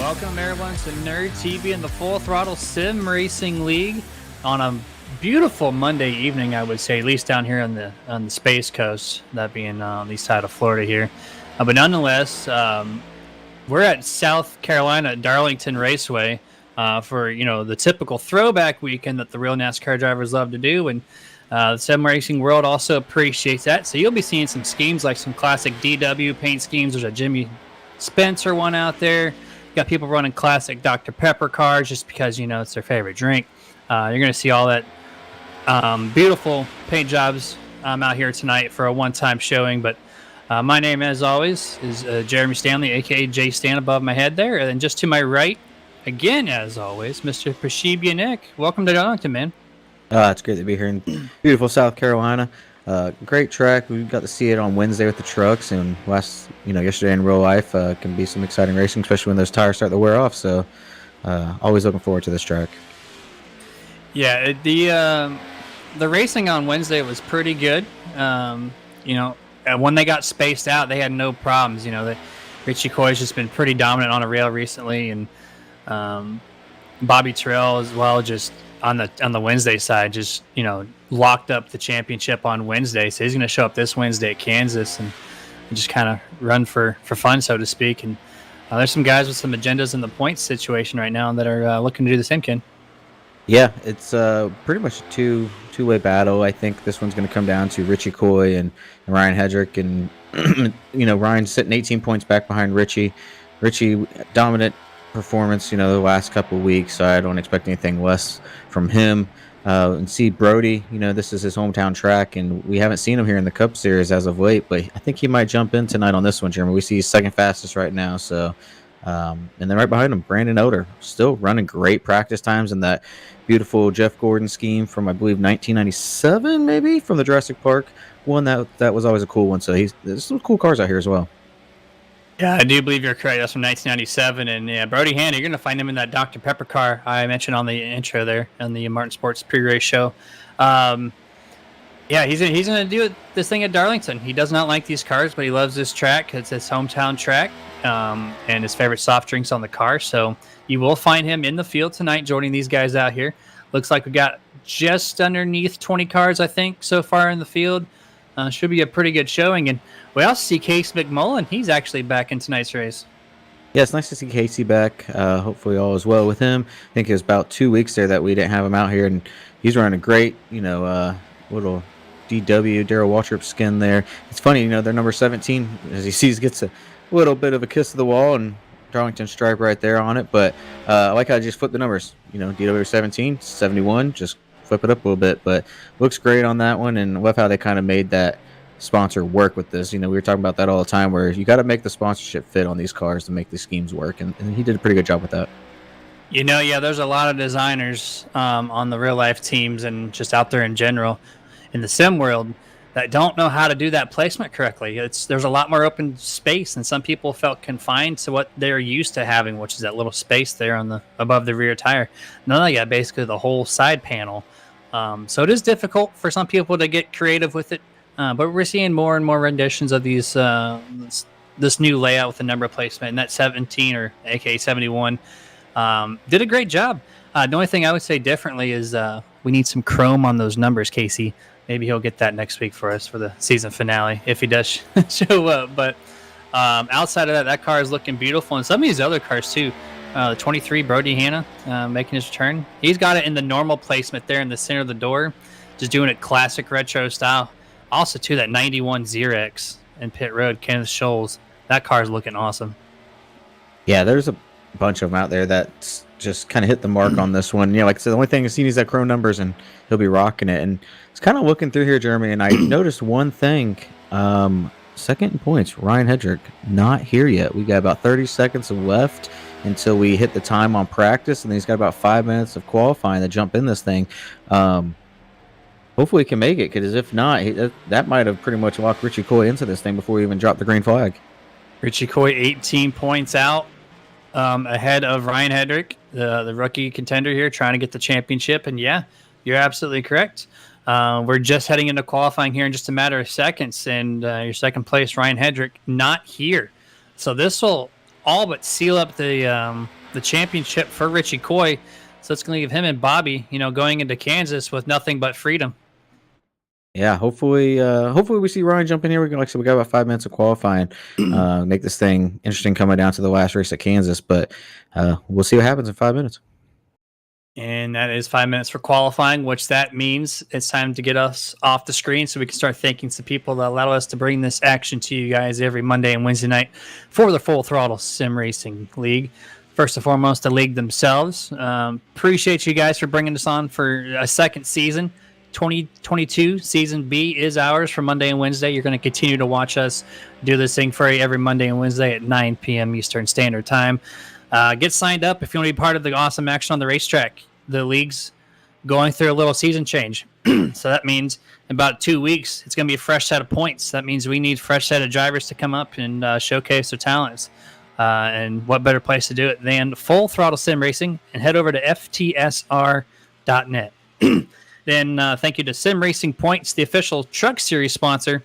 Welcome everyone to Nerd TV and the Full Throttle Sim Racing League on a beautiful Monday evening, I would say, at least down here on the Space Coast, that being on the east side of Florida here. But nonetheless, we're at South Carolina at Darlington Raceway for the typical throwback weekend that the real NASCAR drivers love to do, and the sim racing world also appreciates that. So you'll be seeing some schemes like some classic DW paint schemes. There's a Jimmy Spencer one out there. Got people running classic Dr. Pepper cars just because it's their favorite drink. You're going to see all that beautiful paint jobs out here tonight for a one-time showing. But my name, as always, is Jeremy Stanley, aka Jay Stan, above my head there, and then just to my right, again as always, Mr. Pashibia Nick. Welcome to Darlington, man. It's great to be here in beautiful South Carolina. Great track. We got to see it on Wednesday with the trucks, and yesterday in real life can be some exciting racing, especially when those tires start to wear off. So, always looking forward to this track. Yeah, the racing on Wednesday was pretty good. When they got spaced out, they had no problems. Richie Coy's just been pretty dominant on a rail recently, and Bobby Terrell as well, just on the Wednesday side, just locked up the championship on Wednesday. So he's going to show up this Wednesday at Kansas and just kind of run for fun, so to speak. And there's some guys with some agendas in the points situation right now that are looking to do the same, Ken. Yeah, it's pretty much a two-way battle. I think this one's going to come down to Richie Coy and Ryan Hedrick, and Ryan's sitting 18 points back behind Richie. Richie, dominant performance, the last couple of weeks, so I don't expect anything less from him. And see Brody, this is his hometown track, and we haven't seen him here in the Cup Series as of late, but I think he might jump in tonight on this one, Jeremy. We see he's second fastest right now, so and then right behind him, Brandon Oder, still running great practice times in that beautiful Jeff Gordon scheme from, I believe, 1997, maybe, from the Jurassic Park one. That was always a cool one, so there's some cool cars out here as well. Yeah, I do believe you're correct. That's from 1997, and yeah, Brody Hanna, you're going to find him in that Dr. Pepper car I mentioned on the intro there on the Martin Sports pre-race show. Yeah, he's going to do this thing at Darlington. He does not like these cars, but he loves this track. It's his hometown track, and his favorite soft drinks on the car. So you will find him in the field tonight joining these guys out here. Looks like we got just underneath 20 cars, I think, so far in the field. Should be a pretty good showing. And we also see Case McMullen. He's actually back in tonight's race. Yeah, it's nice to see Casey back. Hopefully all is well with him. I think it was about 2 weeks there that we didn't have him out here, and he's running a great, little DW Darrell Waltrip skin there. It's funny, their number 17, as he sees, gets a little bit of a kiss of the wall, and Darlington stripe right there on it. But I like how I just flip the numbers. DW 17, 71, just flip it up a little bit, but looks great on that one, and love how they kind of made that sponsor work with this. We were talking about that all the time, where you got to make the sponsorship fit on these cars to make these schemes work, and he did a pretty good job with that. Yeah, there's a lot of designers on the real life teams and just out there in general in the sim world that don't know how to do that placement correctly. There's a lot more open space, and some people felt confined to what they're used to having, which is that little space there above the rear tire. Now they got basically the whole side panel. So it is difficult for some people to get creative with it, but we're seeing more and more renditions of these this new layout with the number placement. And that 17, or aka 71, did a great job. The only thing I would say differently is we need some chrome on those numbers, Casey. Maybe he'll get that next week for us for the season finale if he does show up. But outside of that car is looking beautiful, and some of these other cars too. The 23 Brody Hanna making his return. He's got it in the normal placement there in the center of the door, just doing it classic retro style. Also, too, that 91 Xerox in Pit Road, Kenneth Scholes. That car's looking awesome. Yeah, there's a bunch of them out there that just kind of hit the mark on this one. Like I said, the only thing is he needs that chrome numbers, and he'll be rocking it. And it's kind of looking through here, Jeremy, and I noticed one thing. Second in points, Ryan Hedrick, not here yet. We got about 30 seconds left until we hit the time on practice, and he's got about 5 minutes of qualifying to jump in this thing. Hopefully he can make it, because if not, that might have pretty much locked Richie Coy into this thing before we even dropped the green flag. Richie Coy 18 points out ahead of Ryan Hedrick, the rookie contender here, trying to get the championship. And yeah, you're absolutely correct. We're just heading into qualifying here in just a matter of seconds, and your second place, Ryan Hedrick, not here. So this will all but seal up the the championship for Richie Coy. So it's going to give him and Bobby, going into Kansas with nothing but freedom. Yeah, hopefully we see Ryan jump in here. We got about 5 minutes of qualifying, make this thing interesting coming down to the last race at Kansas. But we'll see what happens in 5 minutes. And that is 5 minutes for qualifying, which that means it's time to get us off the screen so we can start thanking some people that allow us to bring this action to you guys every Monday and Wednesday night for the Full Throttle Sim Racing League. First and foremost, the league themselves. Appreciate you guys for bringing us on for a second season. 2022 Season B is ours for Monday and Wednesday. You're going to continue to watch us do this thing for you every Monday and Wednesday at 9 p.m. Eastern Standard Time. Get signed up if you want to be part of the awesome action on the racetrack. The league's going through a little season change. So that means in about 2 weeks, it's going to be a fresh set of points. That means we need a fresh set of drivers to come up and showcase their talents. And what better place to do it than Full Throttle Sim Racing, and head over to FTSR.net. Then thank you to Sim Racing Points, the official Truck Series sponsor.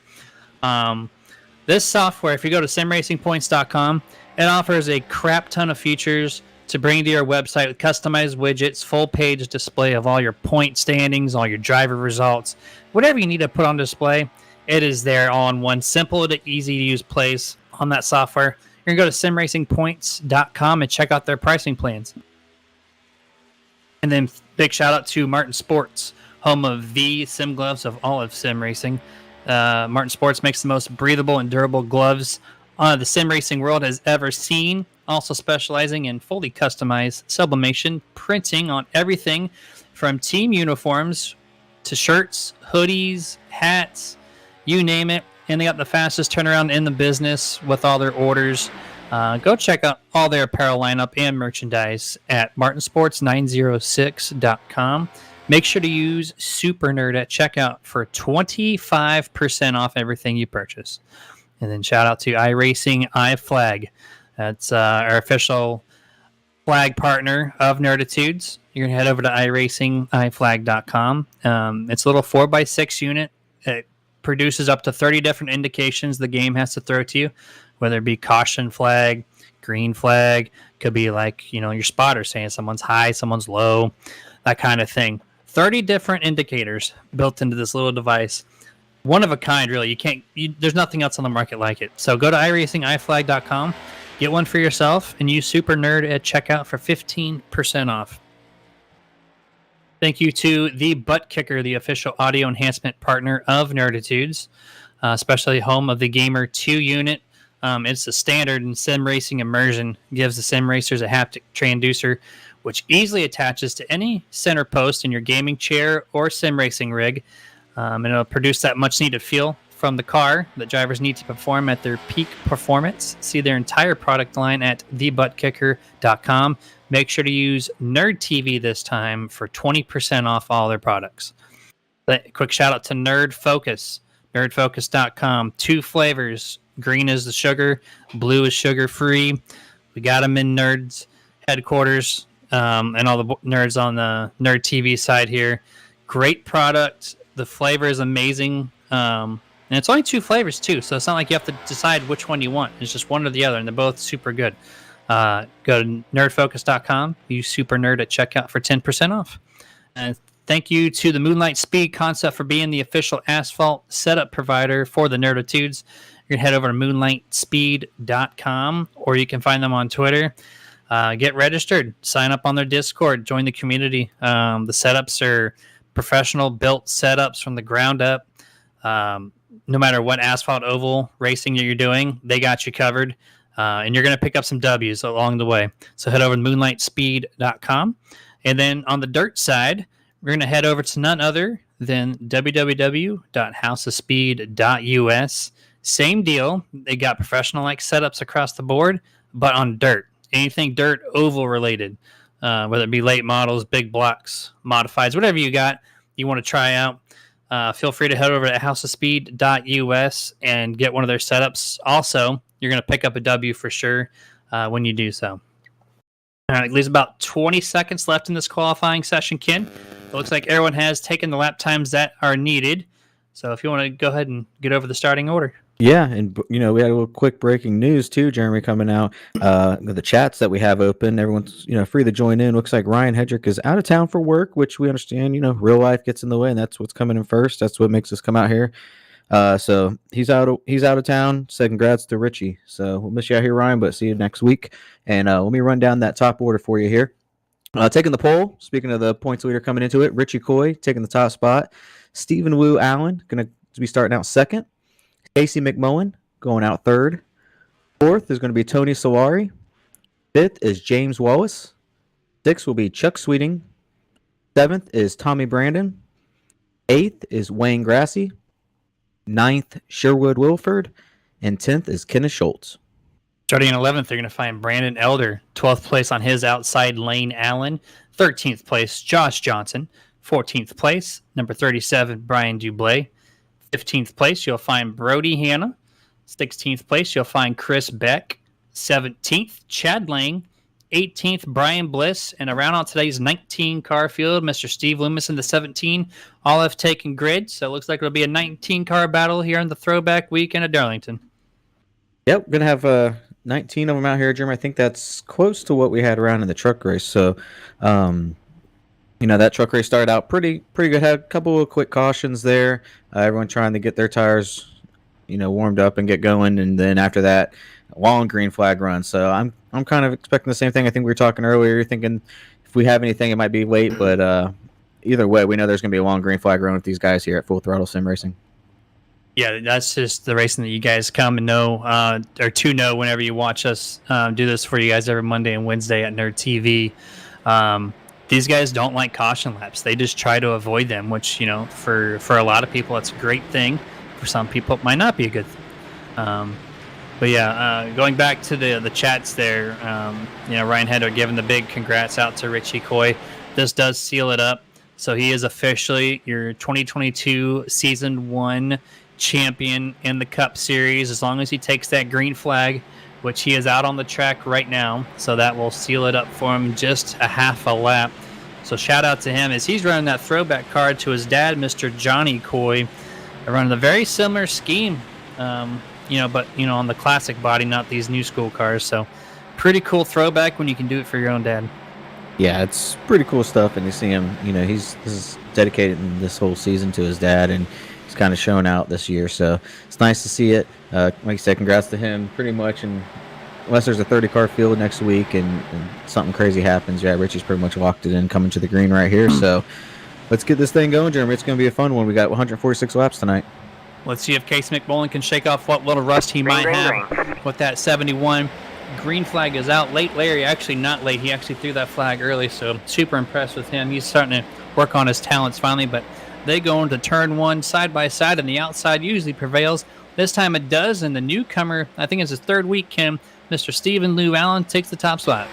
This software, if you go to simracingpoints.com, it offers a crap ton of features to bring to your website with customized widgets, full page display of all your point standings, all your driver results, whatever you need to put on display. It is there all in one simple to easy to use place on that software. You're going to go to simracingpoints.com and check out their pricing plans. And then big shout out to Martin Sports, home of the sim gloves of all of sim racing. Martin Sports makes the most breathable and durable gloves the sim racing world has ever seen. Also specializing in fully customized sublimation printing on everything from team uniforms to shirts, hoodies, hats, you name it. And they got the fastest turnaround in the business with all their orders. Go check out all their apparel lineup and merchandise at martinsports906.com. Make sure to use Super Nerd at checkout for 25% off everything you purchase. And then shout out to iRacing iFlag. That's our official flag partner of Nerditudes. You're going to head over to iRacingIFlag.com. It's a little 4x6 unit. It produces up to 30 different indications the game has to throw to you, whether it be caution flag, green flag, could be like, your spotter saying someone's high, someone's low, that kind of thing. 30 different indicators built into this little device. One of a kind, really. There's nothing else on the market like it. So go to iRacingIFlag.com, get one for yourself, and use Super Nerd at checkout for 15% off. Thank you to the Butt Kicker, the official audio enhancement partner of Nerditudes, especially home of the Gamer 2 unit. It's the standard in sim racing immersion. Gives the sim racers a haptic transducer, which easily attaches to any center post in your gaming chair or sim racing rig. And it'll produce that much needed feel from the car that drivers need to perform at their peak performance. See their entire product line at thebuttkicker.com. Make sure to use Nerd TV this time for 20% off all their products. Quick shout out to Nerd Focus, nerdfocus.com. 2 flavors. Green is the sugar, blue is sugar free. We got them in Nerds headquarters, and all the nerds on the Nerd TV side here. Great product. The flavor is amazing. And it's only 2 flavors too, so it's not like you have to decide which one you want. It's just one or the other, and they're both super good. Go to nerdfocus.com, use Super Nerd at checkout for 10% off. And thank you to the Moonlight Speed Concept for being the official asphalt setup provider for the Nerditudes. You can head over to moonlightspeed.com, or you can find them on Twitter. Get registered, sign up on their Discord, join the community. The setups are professional built setups from the ground up. No matter what asphalt oval racing you're doing, they got you covered. And you're going to pick up some W's along the way. So head over to moonlightspeed.com. And then on the dirt side, we're going to head over to none other than www.houseofspeed.us. Same deal. They got professional like setups across the board, but on dirt. Anything dirt oval related, whether it be late models, big blocks, modifieds, whatever you got you want to try out. Feel free to head over to houseofspeed.us and get one of their setups. Also, you're going to pick up a W for sure when you do so. All right, leaves about 20 seconds left in this qualifying session, Ken. It looks like everyone has taken the lap times that are needed. So if you want to go ahead and get over the starting order. Yeah, and we had a little quick breaking news too, Jeremy, coming out. The chats that we have open, everyone's free to join in. Looks like Ryan Hedrick is out of town for work, which we understand. Real life gets in the way, and that's what's coming in first. That's what makes us come out here. So he's out. He's out of town. Said congrats to Richie. So we'll miss you out here, Ryan, but see you next week. And let me run down that top order for you here. Taking the poll. Speaking of the points leader coming into it, Richie Coy taking the top spot. Stephen Wu Allen going to be starting out second. Casey McMullen going out third. Fourth is going to be Tony Solari. Fifth is James Wallace. Sixth will be Chuck Sweeting. Seventh is Tommy Brandon. Eighth is Wayne Grassy. Ninth, Sherwood Wilford. And 10th is Kenneth Schultz. Starting in 11th, they're going to find Brandon Elder. 12th place on his outside lane, Allen. 13th place, Josh Johnson. 14th place, number 37, Brian Dublé. 15th place, you'll find Brody Hanna. 16th place, you'll find Chris Beck. 17th, Chad Lang. 18th, Brian Bliss. And around on today's 19-car field, Mr. Steve Loomis in the 17. All have taken grid, so it looks like it'll be a 19-car battle here in the throwback weekend at Darlington. Yep, going to have 19 of them out here, Jeremy. I think that's close to what we had around in the truck race. So, that truck race started out pretty good. Had a couple of quick cautions there. Everyone trying to get their tires, warmed up and get going. And then after that, long green flag run. So I'm kind of expecting the same thing. I think we were talking earlier. You're thinking if we have anything, it might be late. But either way, we know there's going to be a long green flag run with these guys here at Full Throttle Sim Racing. Yeah, that's just the racing that you guys come and know, or to know whenever you watch us do this for you guys every Monday and Wednesday at Nerd TV. These guys don't like caution laps. They just try to avoid them, which, for a lot of people, it's a great thing. For some people, it might not be a good thing. But yeah, going back to the chats there, Ryan Hedder giving the big congrats out to Richie Coy. This does seal it up. So he is officially your 2022 Season 1 champion in the Cup Series, as long as he takes that green flag, which he is out on the track right now. So that will seal it up for him just a half a lap. So shout out to him as he's running that throwback card to his dad, Mr. Johnny Coy, running a very similar scheme, but on the classic body, not these new school cars. So pretty cool throwback when you can do it for your own dad. Yeah, it's pretty cool stuff, and you see him, this is dedicated this whole season to his dad, and he's kind of showing out this year, so it's nice to see it. Like you said, congrats to him, pretty much, and unless there's a 30-car field next week and something crazy happens, Richie's pretty much locked it in, coming to the green right here, so let's get this thing going, Jeremy. It's going to be a fun one. We got 146 laps tonight. Let's see if Casey McMullen can shake off what little rust he might have with that 71. Green flag is out. Late Larry, actually not late. He actually threw that flag early, so super impressed with him. He's starting to work on his talents finally, but they go into turn one side by side, and the outside usually prevails. This time it does, and the newcomer, I think it's his third week, Mr. Stephen Lou Allen takes the top spot.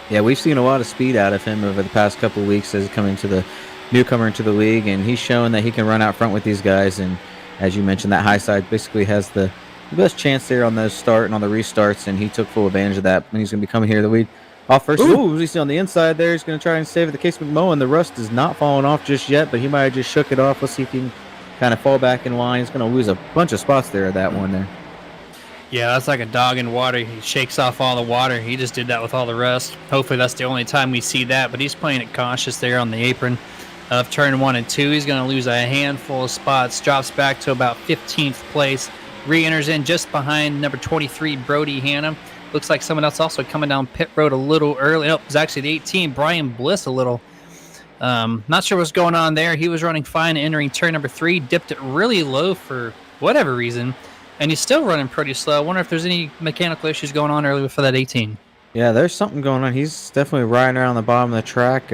Yeah, we've seen a lot of speed out of him over the past couple of weeks as coming to the newcomer into the league, and he's showing that he can run out front with these guys, and as you mentioned, that high side basically has the best chance there on those start and on the restarts, and he took full advantage of that. And he's going to be coming here to lead off first. Ooh, we see on the inside there. He's going to try and save it. The Case McMullen. The rust is not falling off just yet, but he might have just shook it off. Let's see if he can kind of fall back in line. He's going to lose a bunch of spots there at that one there. Yeah, that's like a dog in water. He shakes off all the water. He just did that with all the rust. Hopefully that's the only time we see that, but he's playing it cautious there on the apron of turn 1 and 2. He's going to lose a handful of spots, drops back to about 15th place, re-enters in just behind number 23, Brody Hanna. Looks like someone else also coming down pit road a little early. Nope, it was actually the 18, Brian Bliss, a little. Not sure what's going on there. He was running fine entering turn number 3, dipped it really low for whatever reason, and he's still running pretty slow. I wonder if there's any mechanical issues going on early for that 18. Yeah, there's something going on. He's definitely riding around the bottom of the track.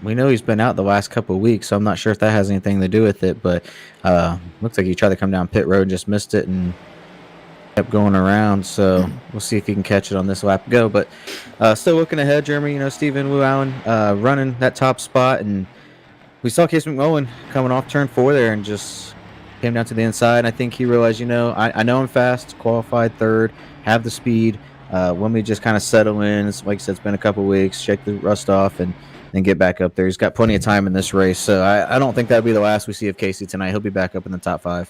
We know he's been out the last couple of weeks, so I'm not sure if that has anything to do with it, but looks like he tried to come down pit road and just missed it and kept going around, so we'll see if he can catch it on this lap go. But still looking ahead, Jeremy, Stephen Wu Allen running that top spot, and we saw Case McMullen coming off turn 4 there and just came down to the inside. I think he realized, I know I'm fast, qualified third, have the speed. When we just kind of settle in, like I said, it's been a couple of weeks, shake the rust off, and then get back up there. He's got plenty of time in this race, so I don't think that'll be the last we see of Casey tonight. He'll be back up in the top 5.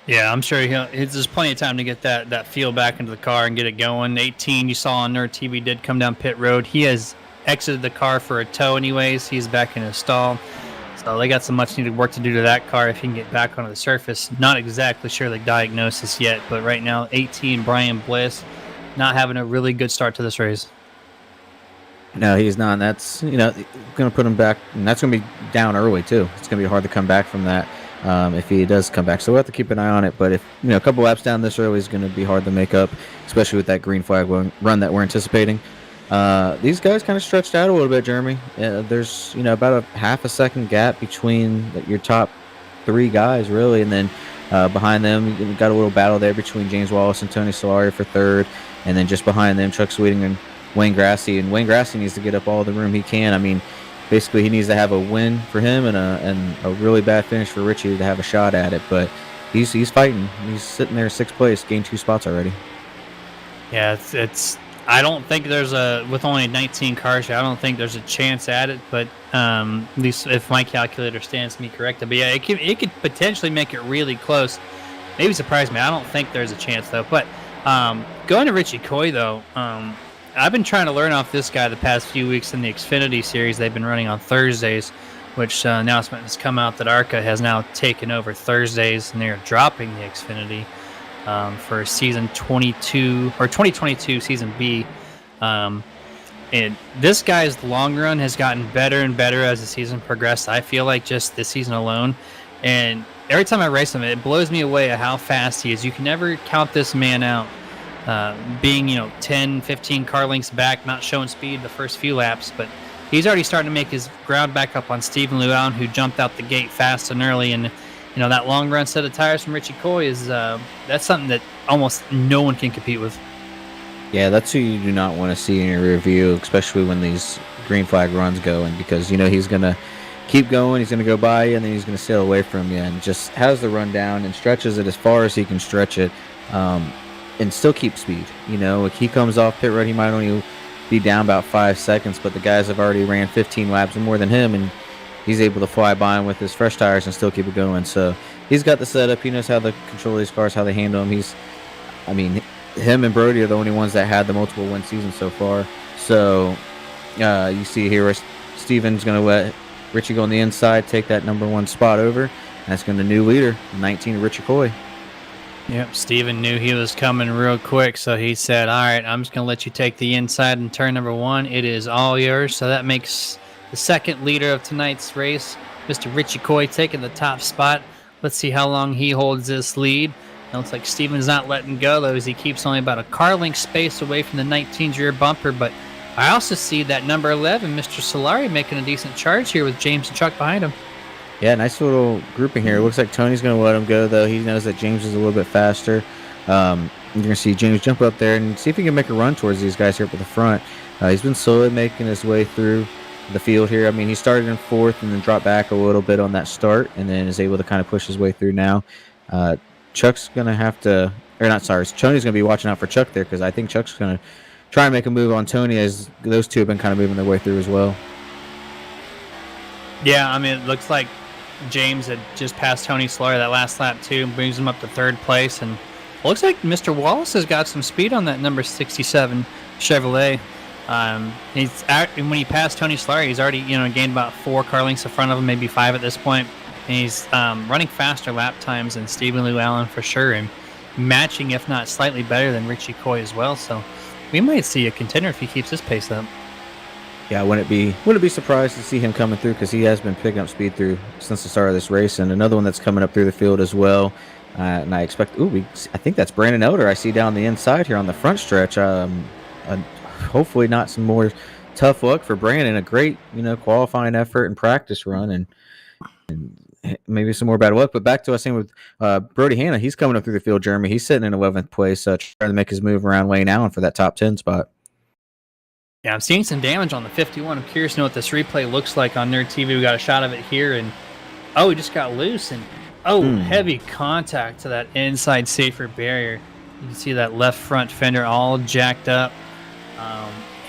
Yeah, I'm sure there's plenty of time to get that feel back into the car and get it going. 18, you saw on Nerd TV, did come down pit road. He has exited the car for a tow anyways. He's back in his stall. So they got some much needed work to do to that car if he can get back onto the surface. Not exactly sure the diagnosis yet, but right now, 18, Brian Bliss, not having a really good start to this race. No, he's not. And that's going to put him back, and that's going to be down early too. It's going to be hard to come back from that if he does come back. So we'll have to keep an eye on it. But if a couple laps down this early is going to be hard to make up, especially with that green flag run that we're anticipating. These guys kind of stretched out a little bit, Jeremy. There's about a half a second gap between your top three guys, really, and then behind them you got a little battle there between James Wallace and Tony Solari for third, and then just behind them Chuck Sweeting and Wayne Grassy. And Wayne Grassy needs to get up all the room he can. I mean, basically he needs to have a win for him and a really bad finish for Richie to have a shot at it. But he's fighting. He's sitting there sixth place, gained 2 spots already. Yeah, it's I don't think there's with only 19 cars, I don't think there's a chance at it. But at least if my calculator stands me corrected, but yeah, it could potentially make it really close. Maybe surprise me. I don't think there's a chance though. But going to Richie Coy though, I've been trying to learn off this guy the past few weeks in the Xfinity series they've been running on Thursdays, which announcement has come out that ARCA has now taken over Thursdays and they're dropping the Xfinity for season 22 or 2022 season B. And this guy's long run has gotten better and better as the season progressed. I feel like just this season alone. And every time I race him, it blows me away at how fast he is. You can never count this man out. Being 10, 15 car lengths back, not showing speed the first few laps, but he's already starting to make his ground back up on Stephen Llewellyn, who jumped out the gate fast and early. And that long run set of tires from Richie Coy is that's something that almost no one can compete with. Yeah, that's who you do not want to see in your review, especially when these green flag runs go, and because he's gonna keep going, he's gonna go by you, and then he's gonna sail away from you, and just has the run down and stretches it as far as he can stretch it. And still keep speed. If he comes off pit road, he might only be down about 5 seconds, but the guys have already ran 15 laps or more than him, and he's able to fly by him with his fresh tires and still keep it going. So he's got the setup. He knows how to control these cars, how they handle him. Him and Brody are the only ones that had the multiple win season so far. So you see here where Steven's going to let Richie go on the inside, take that number 1 spot over, and that's going to new leader, 19, Richie Coy. Yep, Steven knew he was coming real quick, so he said, all right, I'm just going to let you take the inside in turn number 1. It is all yours. So that makes the second leader of tonight's race, Mr. Richie Coy, taking the top spot. Let's see how long he holds this lead. It looks like Steven's not letting go, though, as he keeps only about a car length space away from the 19's rear bumper. But I also see that number 11, Mr. Solari, making a decent charge here with James and Chuck behind him. Yeah, nice little grouping here. It looks like Tony's going to let him go, though. He knows that James is a little bit faster. You're going to see James jump up there and see if he can make a run towards these guys here up at the front. He's been slowly making his way through the field here. He started in 4th and then dropped back a little bit on that start and then is able to kind of push his way through now. Chuck's going to have to – or not, sorry. Tony's going to be watching out for Chuck there because I think Chuck's going to try and make a move on Tony as those two have been kind of moving their way through as well. Yeah, it looks like James had just passed Tony Solari that last lap too, brings him up to 3rd place, and it looks like Mr. Wallace has got some speed on that number 67 Chevrolet. When he passed Tony Solari, he's already gained about 4 car lengths in front of him, maybe 5 at this point, and he's running faster lap times than Stephen Llewellyn for sure, and matching if not slightly better than Richie Coy as well. So we might see a contender if he keeps his pace up. Yeah, wouldn't be surprised to see him coming through because he has been picking up speed through since the start of this race, and another one that's coming up through the field as well. And I expect, I think that's Brandon Elder I see down the inside here on the front stretch. Hopefully not some more tough luck for Brandon. A great, qualifying effort and practice run, and maybe some more bad luck. But back to us saying with Brody Hanna, he's coming up through the field, Jeremy. He's sitting in 11th place, trying to make his move around Wayne Allen for that top 10 spot. Yeah, I'm seeing some damage on the 51. I'm curious to know what this replay looks like on Nerd TV. We got a shot of it here, and he just got loose, and heavy contact to that inside safer barrier. You can see that left front fender all jacked up.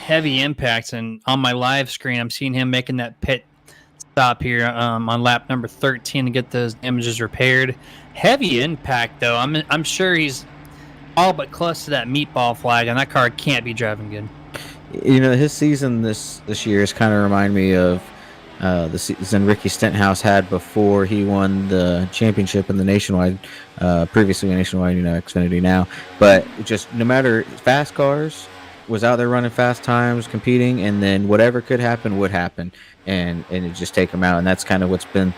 Heavy impacts, and on my live screen, I'm seeing him making that pit stop here on lap number 13 to get those damages repaired. Heavy impact, though. I'm sure he's all but close to that meatball flag, and that car can't be driving good. His season this year has kind of remind me of the season Ricky Stenhouse had before he won the championship in the Nationwide, previously Nationwide, Xfinity now. But just no matter fast cars, was out there running fast times, competing, and then whatever could happen would happen, and it just take him out. And that's kind of what's been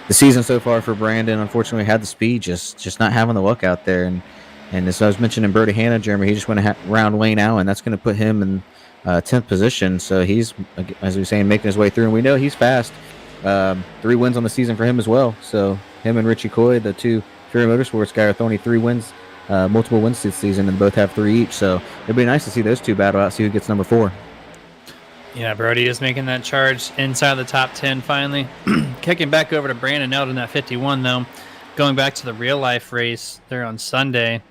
the season so far for Brandon. Unfortunately, had the speed, just not having the luck out there. And as I was mentioning, Brody Hanna, Jeremy, he just went around Wayne Allen. That's going to put him in 10th position. So he's, as we were saying, making his way through. And we know he's fast. 3 wins on the season for him as well. So him and Richie Coy, the two Fury Motorsports guys, are only 3 wins, multiple wins this season, and both have 3 each. So it'd be nice to see those two battle out, see who gets number 4. Yeah, Brody is making that charge inside the top 10 finally. Kicking back over to Brandon Eldon at 51, though. Going back to the real-life race there on Sunday.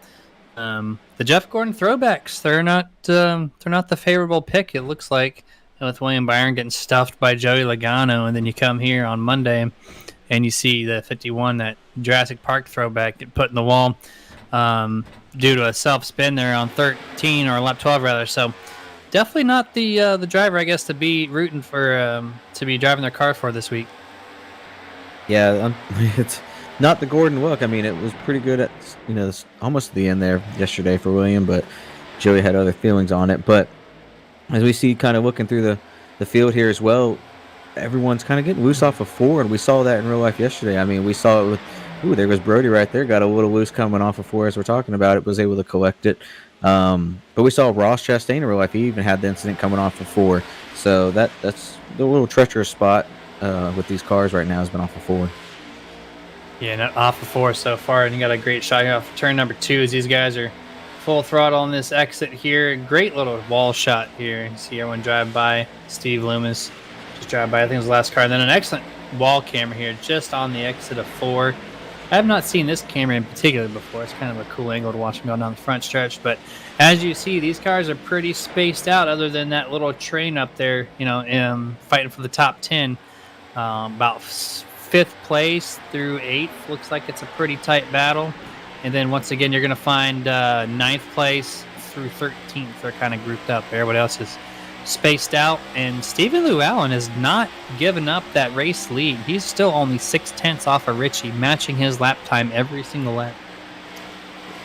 The Jeff Gordon throwbacks, they're not the favorable pick, it looks like, with William Byron getting stuffed by Joey Logano. And then you come here on Monday and you see the 51, that Jurassic Park throwback, get put in the wall due to a self-spin there on 13, or lap 12 rather. So definitely not the driver, I guess, to be rooting for, to be driving their car for this week. Yeah, it's not the Gordon look. I mean, it was pretty good at almost the end there yesterday for William, but Joey had other feelings on it. But as we see, kind of looking through the field here as well, everyone's kind of getting loose off of 4, and we saw that in real life yesterday. I mean, we saw it with there was Brody right there, got a little loose coming off of 4 as we're talking about it, was able to collect it. But we saw Ross Chastain in real life. He even had the incident coming off of 4. So that's the little treacherous spot with these cars right now has been off of 4. Yeah, no, off of 4 so far, and you got a great shot here off turn number 2 as these guys are full throttle on this exit here. Great little wall shot here. You see everyone drive by. Steve Loomis just drive by. I think it was the last car. And then an excellent wall camera here just on the exit of 4. I have not seen this camera in particular before. It's kind of a cool angle to watch them go down the front stretch. But as you see, these cars are pretty spaced out other than that little train up there, fighting for the top 10. About 5th place through 8th. Looks like it's a pretty tight battle. And then once again, you're going to find 9th place through 13th. They're kind of grouped up. Everybody else is spaced out. And Stephen Lew Allen has not given up that race lead. He's still only 6/10 off of Richie, matching his lap time every single lap.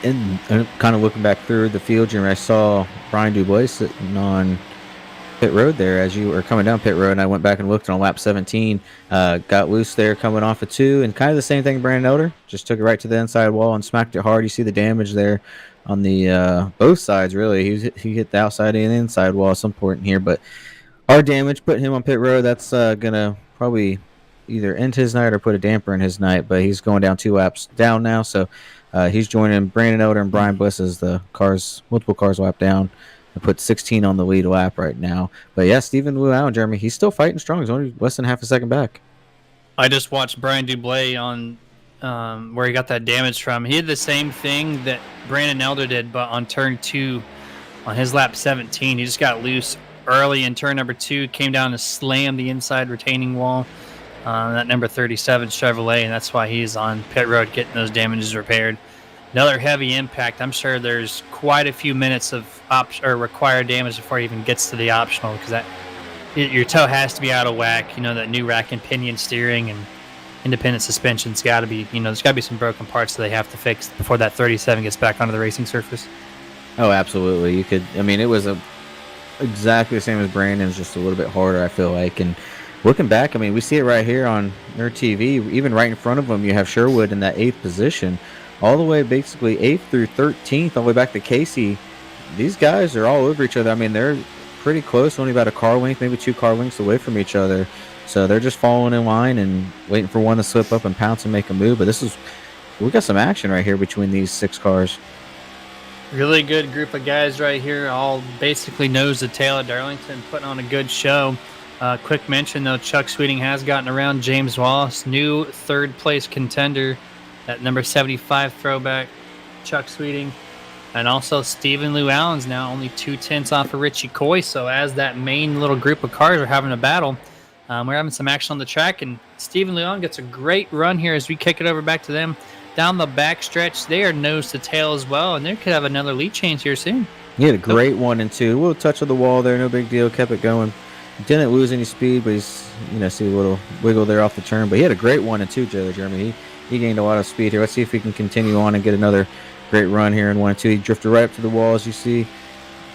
And kind of looking back through the field, I saw Brian Dubois sitting on pit road there as you were coming down pit road, and I went back and looked on lap 17, got loose there coming off of 2, and kind of the same thing Brandon Elder, just took it right to the inside wall and smacked it hard. You see the damage there on the both sides, really. He hit the outside and the inside wall at some point in here, but hard damage, put him on pit road. That's gonna probably either end his night or put a damper in his night, but he's going down 2 laps down now, so he's joining Brandon Elder and Brian Bliss as the multiple cars lap down. I put 16 on the lead lap right now. But yeah, Stephen Lew Allen, Jeremy, he's still fighting strong. He's only less than half a second back. I just watched Brian Dubois on where he got that damage from. He did the same thing that Brandon Elder did, but on turn 2, on his lap 17, he just got loose early in turn number 2, came down and slammed the inside retaining wall. That number 37 Chevrolet, and that's why he's on pit road getting those damages repaired. Another heavy impact. I'm sure there's quite a few minutes of required damage before he even gets to the optional, because your toe has to be out of whack. That new rack and pinion steering and independent suspension's got to be, there's got to be some broken parts that they have to fix before that 37 gets back onto the racing surface. Oh, absolutely. It was exactly the same as Brandon's, just a little bit harder, I feel like. And looking back, we see it right here on their TV. Even right in front of them, you have Sherwood in that 8th position. All the way basically 8th through 13th, all the way back to Casey. These guys are all over each other. They're pretty close, only about a car length, maybe 2 car lengths away from each other. So they're just following in line and waiting for one to slip up and pounce and make a move. But we got some action right here between these 6 cars. Really good group of guys right here, all basically nose to tail at Darlington, putting on a good show. Quick mention, though, Chuck Sweeting has gotten around James Wallace, new 3rd place contender. That number 75 throwback, Chuck Sweeting. And also Stephen Lew Allen's now only 2/10 off of Richie Coy. So as that main little group of cars are having a battle, We're having some action on the track, and Stephen Leon gets a great run here as we kick it over back to them. Down the back stretch, they are nose to tail as well, and they could have another lead change here soon. He had a great 1 and 2. A little touch of the wall there, no big deal. Kept it going. Didn't lose any speed, but he's, see a little wiggle there off the turn. But he had a great 1 and 2, Jeremy. He gained a lot of speed here. Let's see if we can continue on and get another great run here in 1 and 2. He drifted right up to the wall, as you see.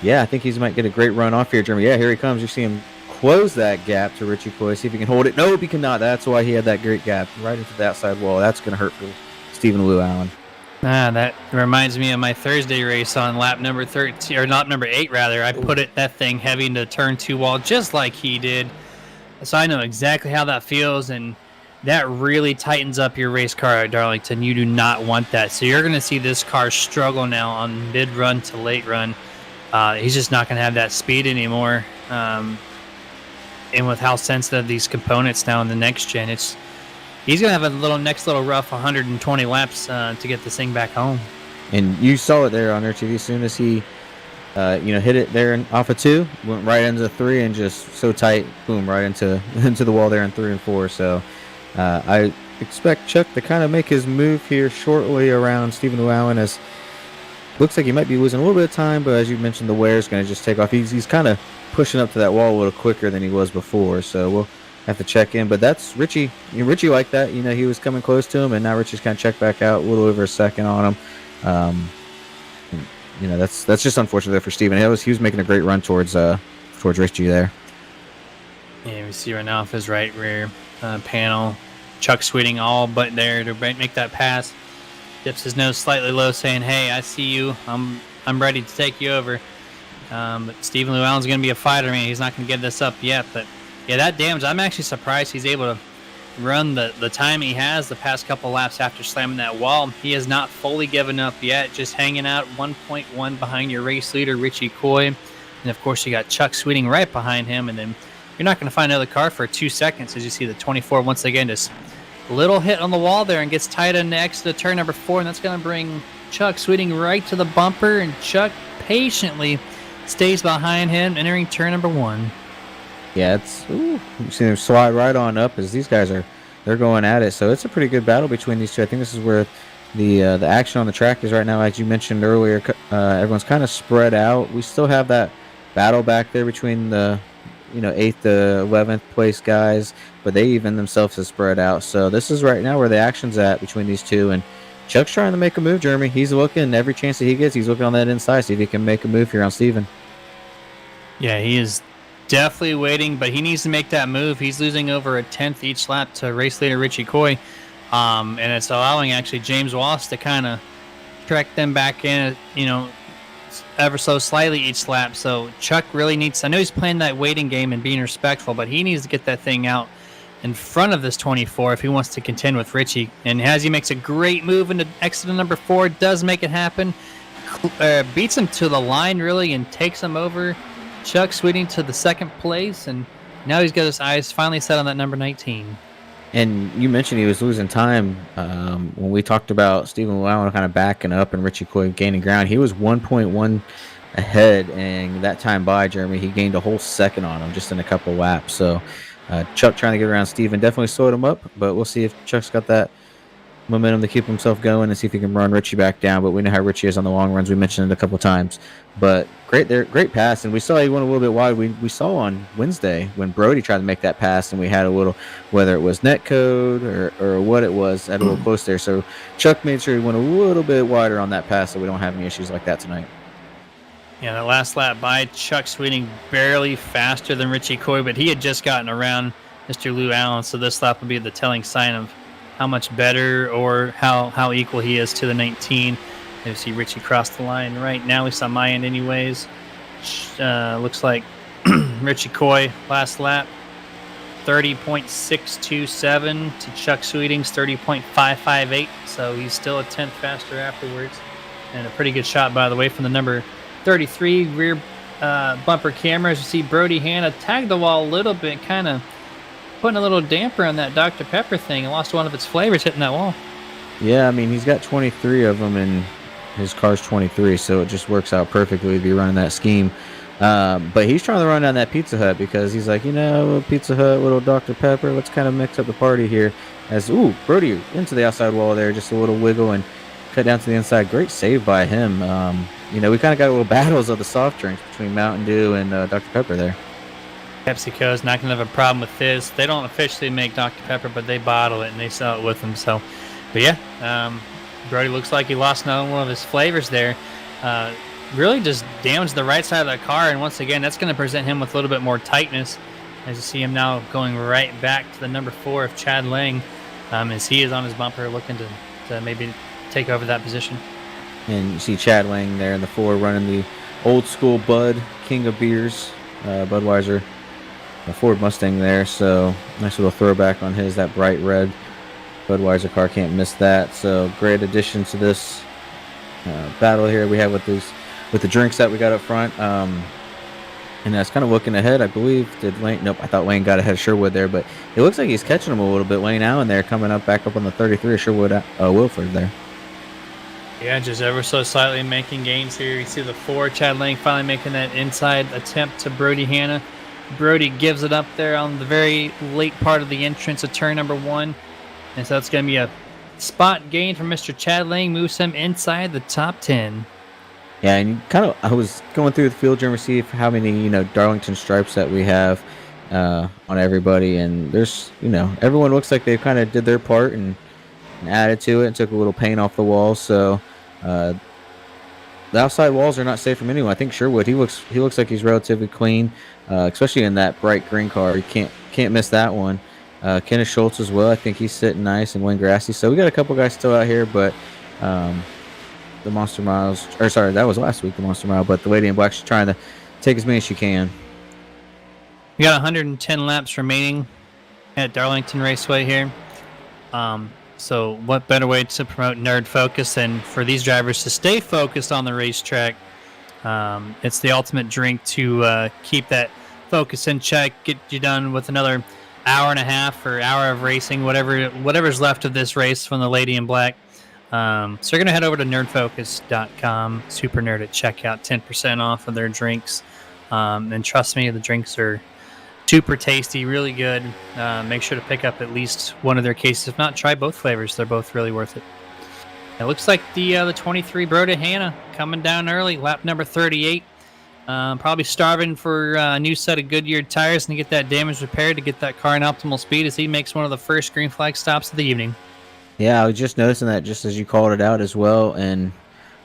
Yeah, I think he might get a great run off here, Jeremy. Yeah, here he comes. You see him close that gap to Richie Coy. See if he can hold it. Nope, he cannot. That's why he had that great gap right into the outside wall. That's going to hurt for Stephen Lou Allen. That reminds me of my Thursday race on lap number 13, or lap number 8 rather. I put that thing heavy into turn 2 wall just like he did. So I know exactly how that feels, and that really tightens up your race car at Darlington. You do not want that. So you're going to see this car struggle now on mid-run to late run. He's just not going to have that speed anymore. And with how sensitive these components now in the next gen, he's going to have a next little rough 120 laps to get this thing back home. And you saw it there on their TV. As soon as he, hit it there off of 2, went right into 3, and just so tight, boom, right into the wall there in 3 and 4. So I expect Chuck to kind of make his move here shortly around Stephen Llewellyn, as looks like he might be losing a little bit of time, but as you mentioned, the wear is going to just take off. He's kind of pushing up to that wall a little quicker than he was before, so we'll have to check in. But that's Richie. Richie liked that. He was coming close to him, and now Richie's kind of checked back out a little over a second on him. That's just unfortunate there for Steven. He was making a great run towards Richie there. Yeah, we see right now off his right rear panel, Chuck Sweeting all but there to make that pass. Dips his nose slightly low, saying, "Hey, I see you. I'm ready to take you over." But Stephen Llewellyn's going to be a fighter. He's not going to get this up yet. But yeah, that damage. I'm actually surprised he's able to run the time he has the past couple laps after slamming that wall. He has not fully given up yet. Just hanging out 1.1 behind your race leader, Richie Coy, and of course you got Chuck Sweeting right behind him. And then you're not going to find another car for 2 seconds as you see the 24 once again just little hit on the wall there and gets tight in next to turn number 4, and that's going to bring Chuck Sweeting right to the bumper, and Chuck patiently stays behind him entering turn number 1. Yeah, you see them slide right on up as these guys they're going at it. So it's a pretty good battle between these two. I think this is where the action on the track is right now. As you mentioned earlier, everyone's kind of spread out. We still have that battle back there between the 8th to 11th place guys, but they even themselves have spread out. So this is right now where the action's at between these two, and Chuck's trying to make a move, Jeremy. He's looking every chance that he gets. He's looking on that inside, see if he can make a move here on Steven. Yeah, he is definitely waiting, but he needs to make that move. He's losing over a 10th each lap to race leader Richie Coy, and it's allowing actually James Wallace to kind of track them back in, ever so slightly each lap. So Chuck really needs, I know he's playing that waiting game and being respectful, but he needs to get that thing out in front of this 24 if he wants to contend with Richie. And as he makes a great move into exit number 4, does make it happen, beats him to the line really and takes him over. Chuck Sweeting to the 2nd place, and now he's got his eyes finally set on that number 19. And you mentioned he was losing time when we talked about Stephen Llewellyn kind of backing up and Richie Coy gaining ground. He was 1.1 ahead, and that time by, Jeremy, he gained a whole second on him just in a couple laps. So Chuck trying to get around Stephen definitely slowed him up, but we'll see if Chuck's got that momentum to keep himself going and see if he can run Richie back down. But we know how Richie is on the long runs. We mentioned it a couple times. But great pass. And we saw he went a little bit wide. We saw on Wednesday when Brody tried to make that pass, and we had a little, whether it was net code or what it was, at a little close there. So Chuck made sure he went a little bit wider on that pass so we don't have any issues like that tonight. Yeah, the last lap by Chuck Sweeting barely faster than Richie Coy, but he had just gotten around Mr. Lou Allen, so this lap will be the telling sign of how much better or how equal he is to the 19. You see Richie cross the line right now. We saw my end anyways. Looks like Richie Coy last lap 30.627 to Chuck Sweeting's 30.558. So he's still a 10th faster afterwards. And a pretty good shot, by the way, from the number 33 rear bumper cameras. You see Brody Hanna tag the wall a little bit, kind of putting a little damper on that Dr. Pepper thing and lost one of its flavors hitting that wall. Yeah, I mean, he's got 23 of them, and his car's 23, so it just works out perfectly to be running that scheme But he's trying to run down that Pizza Hut because he's like, Pizza Hut, little Dr. Pepper. Let's kind of mix up the party here. As Brody into the outside wall there, just a little wiggle and cut down to the inside. Great save by him. We kind of got a little battles of the soft drinks between Mountain Dew and Dr. Pepper there. PepsiCo is not going to have a problem with this. They don't officially make Dr. Pepper, but they bottle it and they sell it with them. So, but yeah, Brody looks like he lost another one of his flavors there. Really just damaged the right side of the car, and once again, that's going to present him with a little bit more tightness. As you see him now going right back to the number 4 of Chad Lang, as he is on his bumper looking to maybe take over that position. And you see Chad Lang there in the 4 running the old school Bud King of Beers, Budweiser, the Ford Mustang there. So nice little throwback on that bright red Budweiser car. Can't miss that. So great addition to this battle here we have with the drinks that we got up front. And that's kind of looking ahead, I believe. Did Lane? Nope, I thought Lane got ahead of Sherwood there, but it looks like he's catching him a little bit. Lane Allen there coming up back up on the 33 of Sherwood Wilford there. Yeah, just ever so slightly making gains here. You see the 4, Chad Lang finally making that inside attempt to Brody Hanna. Brody gives it up there on the very late part of the entrance of turn number 1. And so that's going to be a spot gain from Mr. Chad Lang, moves him inside the top 10. Yeah, and I was going through the field and see how many, Darlington stripes that we have on everybody, and there's, everyone looks like they kind of did their part and added to it and took a little paint off the walls. So the outside walls are not safe from anyone. I think Sherwood, he looks like he's relatively clean, especially in that bright green car. You can't miss that one. Kenneth Schultz as well. I think he's sitting nice, and Wayne Grassy. So we got a couple guys still out here, but the Monster Miles, or sorry, that was last week, the Monster Mile, but the Lady in Black's trying to take as many as she can. We got 110 laps remaining at Darlington Raceway here. So what better way to promote nerd focus than for these drivers to stay focused on the racetrack? It's the ultimate drink to keep that focus in check, get you done with another hour and a half or hour of racing, whatever's left of this race from the Lady in Black. So you're going to head over to nerdfocus.com, super nerd at checkout, 10% off of their drinks. And trust me, the drinks are super tasty, really good. Make sure to pick up at least one of their cases. If not, try both flavors. They're both really worth it. It looks like the 23 Brody Hanna coming down early, lap number 38. Probably starving for a new set of Goodyear tires and to get that damage repaired to get that car in optimal speed as he makes one of the first green flag stops of the evening. Yeah, I was just noticing that just as you called it out as well, and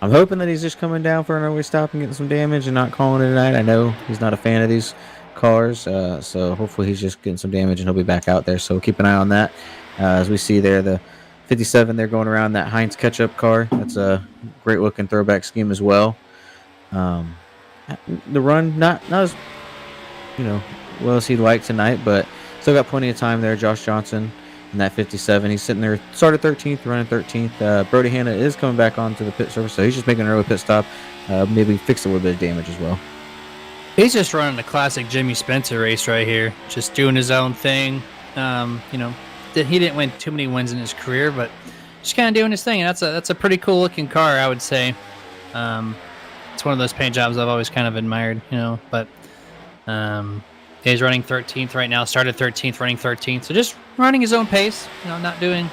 I'm hoping that he's just coming down for an early stop and getting some damage and not calling it tonight. I know he's not a fan of these cars, so hopefully he's just getting some damage and he'll be back out there. So keep an eye on that. As we see there, the 57, they're going around that Heinz ketchup car. That's a great looking throwback scheme as well. The run not as well as he'd like tonight, but still got plenty of time there. Josh Johnson in that 57, he's sitting there, started 13th, running 13th. Brody Hanna is coming back onto the pit surface, so he's just making an early pit stop, maybe fix a little bit of damage as well. He's just running a classic Jimmy Spencer race right here, just doing his own thing. He didn't win too many wins in his career, but just kind of doing his thing. And that's a pretty cool looking car, I would say. It's one of those paint jobs I've always kind of admired, but he's running 13th right now, started 13th, running 13th. So just running his own pace, not doing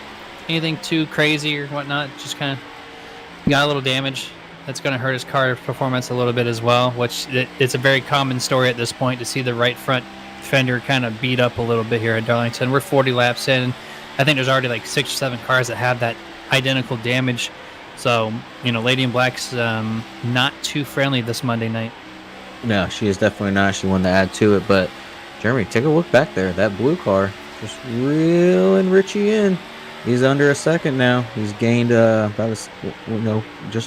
anything too crazy or whatnot. Just kind of got a little damage. That's going to hurt his car performance a little bit as well, which it's a very common story at this point to see the right front fender kind of beat up a little bit here at Darlington. We're 40 laps in, and I think there's already like 6 or 7 cars that have that identical damage. So, Lady in Black's not too friendly this Monday night. No, she is definitely not. She wanted to add to it, but Jeremy, take a look back there. That blue car just reeling Richie in. He's under a second now. He's gained just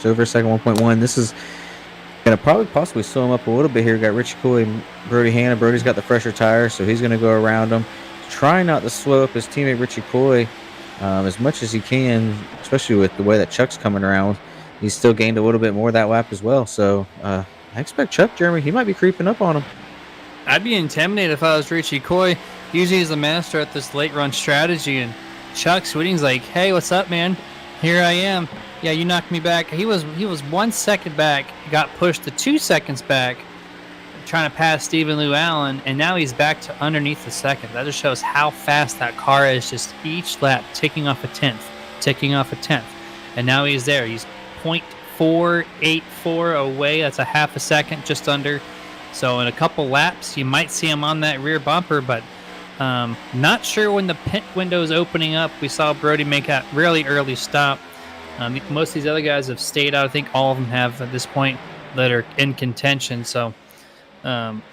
over a second, 1.1. This is going to probably possibly slow him up a little bit here. Got Richie Cooley and Brody Hanna. Brody's got the fresher tires, so he's going to go around him. Trying not to slow up his teammate Richie Cooley as much as he can, especially with the way that Chuck's coming around. He's still gained a little bit more that lap as well. So I expect Chuck, Jeremy, he might be creeping up on him. I'd be intimidated if I was Richie Coy. Usually he's a master at this late run strategy, and Chuck Sweeting's like, hey, what's up, man? Here I am. Yeah, you knocked me back. He was 1 second back, got pushed to 2 seconds back, trying to pass Stephen Lou Allen, and now he's back to underneath the second. That just shows how fast that car is, just each lap ticking off a tenth, and now he's there. He's 0.484 away. That's a half a second, just under. So in a couple laps, you might see him on that rear bumper, but not sure when the pit window is opening up. We saw Brody make a really early stop. Most of these other guys have stayed out. I think all of them have at this point that are in contention. So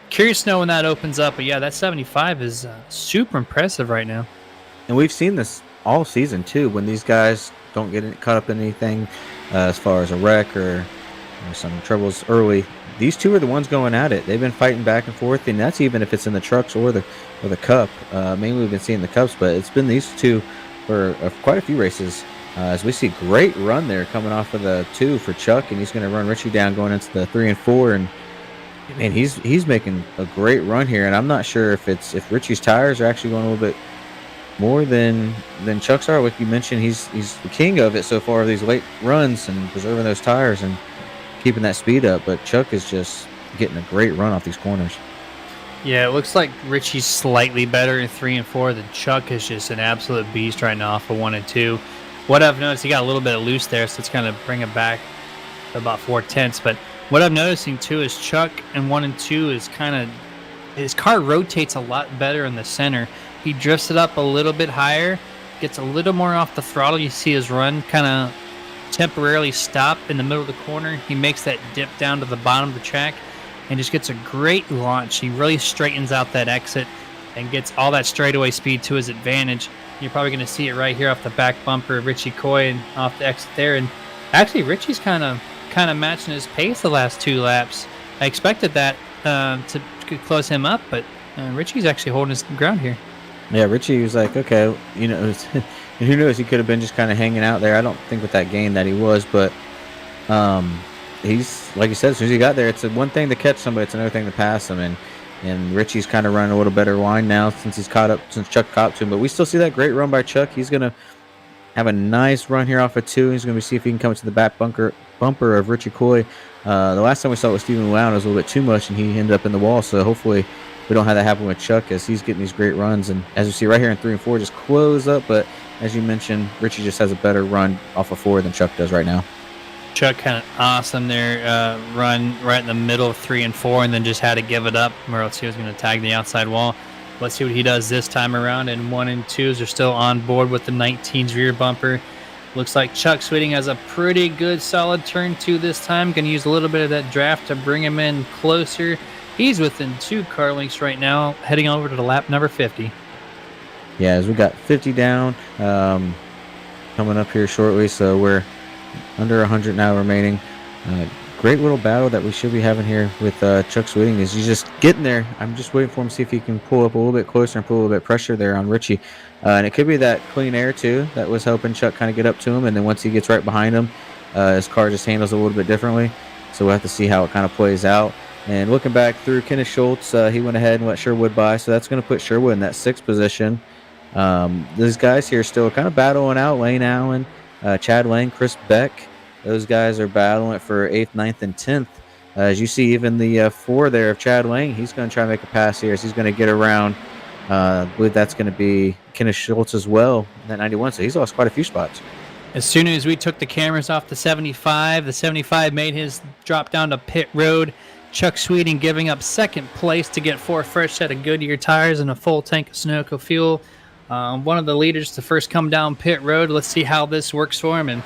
curious to know when that opens up. But yeah, that 75 is super impressive right now. And we've seen this all season too, when these guys don't get caught up in anything as far as a wreck or some troubles early. These two are the ones going at it. They've been fighting back and forth, and that's even if it's in the trucks or the cup. Mainly we've been seeing the cups, but it's been these two for quite a few races. As we see great run there coming off of the 2 for Chuck, and he's going to run Richie down going into the 3 and 4, and he's making a great run here. And I'm not sure if Richie's tires are actually going a little bit more than Chuck's are. Like you mentioned, he's the king of it so far, these late runs and preserving those tires and keeping that speed up. But Chuck is just getting a great run off these corners. Yeah, it looks like Richie's slightly better in 3 and 4 than Chuck is just an absolute beast right now off of 1 and 2. What I've noticed, he got a little bit of loose there, so it's kind of bring it back to about 4/10. But what I'm noticing too is Chuck in 1 and 2 is his car rotates a lot better in the center. He drifts it up a little bit higher, gets a little more off the throttle. You see his run kind of temporarily stop in the middle of the corner. He makes that dip down to the bottom of the track and just gets a great launch. He really straightens out that exit and gets all that straightaway speed to his advantage. You're probably going to see it right here off the back bumper of Richie Coy and off the exit there. And actually, Richie's kind of matching his pace the last 2 laps. I expected that to close him up, but Richie's actually holding his ground here. Yeah, Richie was like, okay, who knows? He could have been just kind of hanging out there. I don't think with that gain that he was, but he's, like you said, as soon as he got there, it's one thing to catch somebody, it's another thing to pass them. And Richie's kind of running a little better line now since Chuck caught to him. But we still see that great run by Chuck. He's going to have a nice run here off of 2. He's going to see if he can come to the back bumper of Richie Coy. The last time we saw it with Stephen Lown, it was a little bit too much, and he ended up in the wall. So hopefully we don't have that happen with Chuck, as he's getting these great runs. And as you see right here in 3 and 4, just close up. But as you mentioned, Richie just has a better run off of 4 than Chuck does right now. Chuck kind of awesome there, run right in the middle of 3 and 4, and then just had to give it up, or else he was going to tag the outside wall. Let's see what he does this time around. And 1 and 2s are still on board with the 19's rear bumper. Looks like Chuck Sweeting has a pretty good solid turn 2 this time. Going to use a little bit of that draft to bring him in closer. He's within 2 car lengths right now, heading over to the lap number 50. Yeah, as we got 50 down, coming up here shortly, so we're under 100 now remaining. Great little battle that we should be having here with Chuck Sweeting. Is he's just getting there. I'm just waiting for him to see if he can pull up a little bit closer and put a little bit of pressure there on Richie. And it could be that clean air too that was helping Chuck kind of get up to him. And then once he gets right behind him, his car just handles a little bit differently. So we'll have to see how it kind of plays out. And looking back through Kenneth Schultz, he went ahead and let Sherwood by. So that's going to put Sherwood in that 6th position. These guys here still kind of battling out. Lane Allen, Chad Lane, Chris Beck. Those guys are battling it for 8th, 9th, and 10th. As you see, even the 4 there of Chad Lane, he's going to try to make a pass here. So he's going to get around. I believe that's going to be Kenneth Schultz as well, that 91. So he's lost quite a few spots. As soon as we took the cameras off the 75 made his drop down to pit road. Chuck Sweeting giving up 2nd place to get 4 fresh set of Goodyear tires and a full tank of Sunoco fuel. One of the leaders to first come down pit road. Let's see how this works for him. And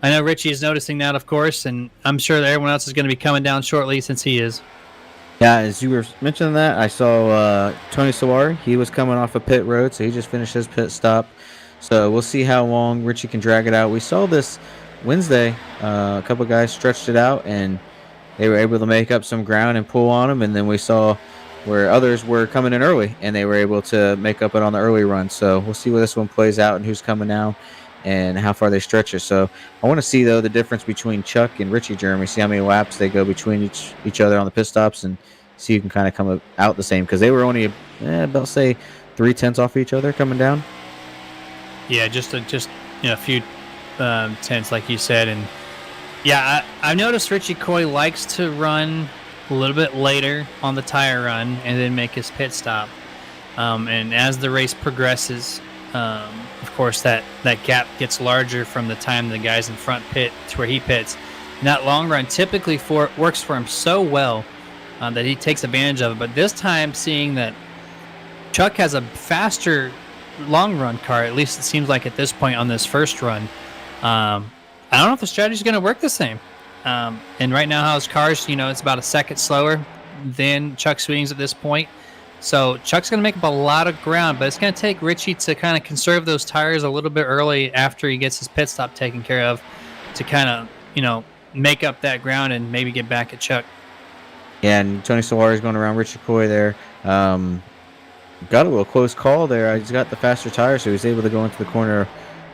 I know Richie is noticing that, of course, and I'm sure that everyone else is going to be coming down shortly since he is. Yeah, as you were mentioning that, I saw Tony Sawari. He was coming off of pit road, so he just finished his pit stop. So we'll see how long Richie can drag it out. We saw this Wednesday. A couple of guys stretched it out, and they were able to make up some ground and pull on him. And then we saw where others were coming in early, and they were able to make up it on the early run. So we'll see where this one plays out and who's coming down and how far they stretch it. So I want to see, though, the difference between Chuck and Richie, Jeremy, see how many laps they go between each other on the pit stops and see who can kind of come out the same, because they were only about, say, 3/10 off each other coming down. Yeah, just a few tenths, like you said. And yeah, I've noticed Richie Coy likes to run a little bit later on the tire run and then make his pit stop. And as the race progresses, of course, that gap gets larger from the time the guys in front pit to where he pits. And that long run typically works for him so well that he takes advantage of it. But this time, seeing that Chuck has a faster long run car, at least it seems like at this point on this first run, I don't know if the strategy is going to work the same. And right now, how his car's, it's about a second slower than Chuck Sweeting's at this point. So Chuck's going to make up a lot of ground, but it's going to take Richie to kind of conserve those tires a little bit early after he gets his pit stop taken care of to kind of, make up that ground and maybe get back at Chuck. Yeah, and Tony Solari is going around Richie Coy there. Got a little close call there. He's got the faster tire, so he's able to go into the corner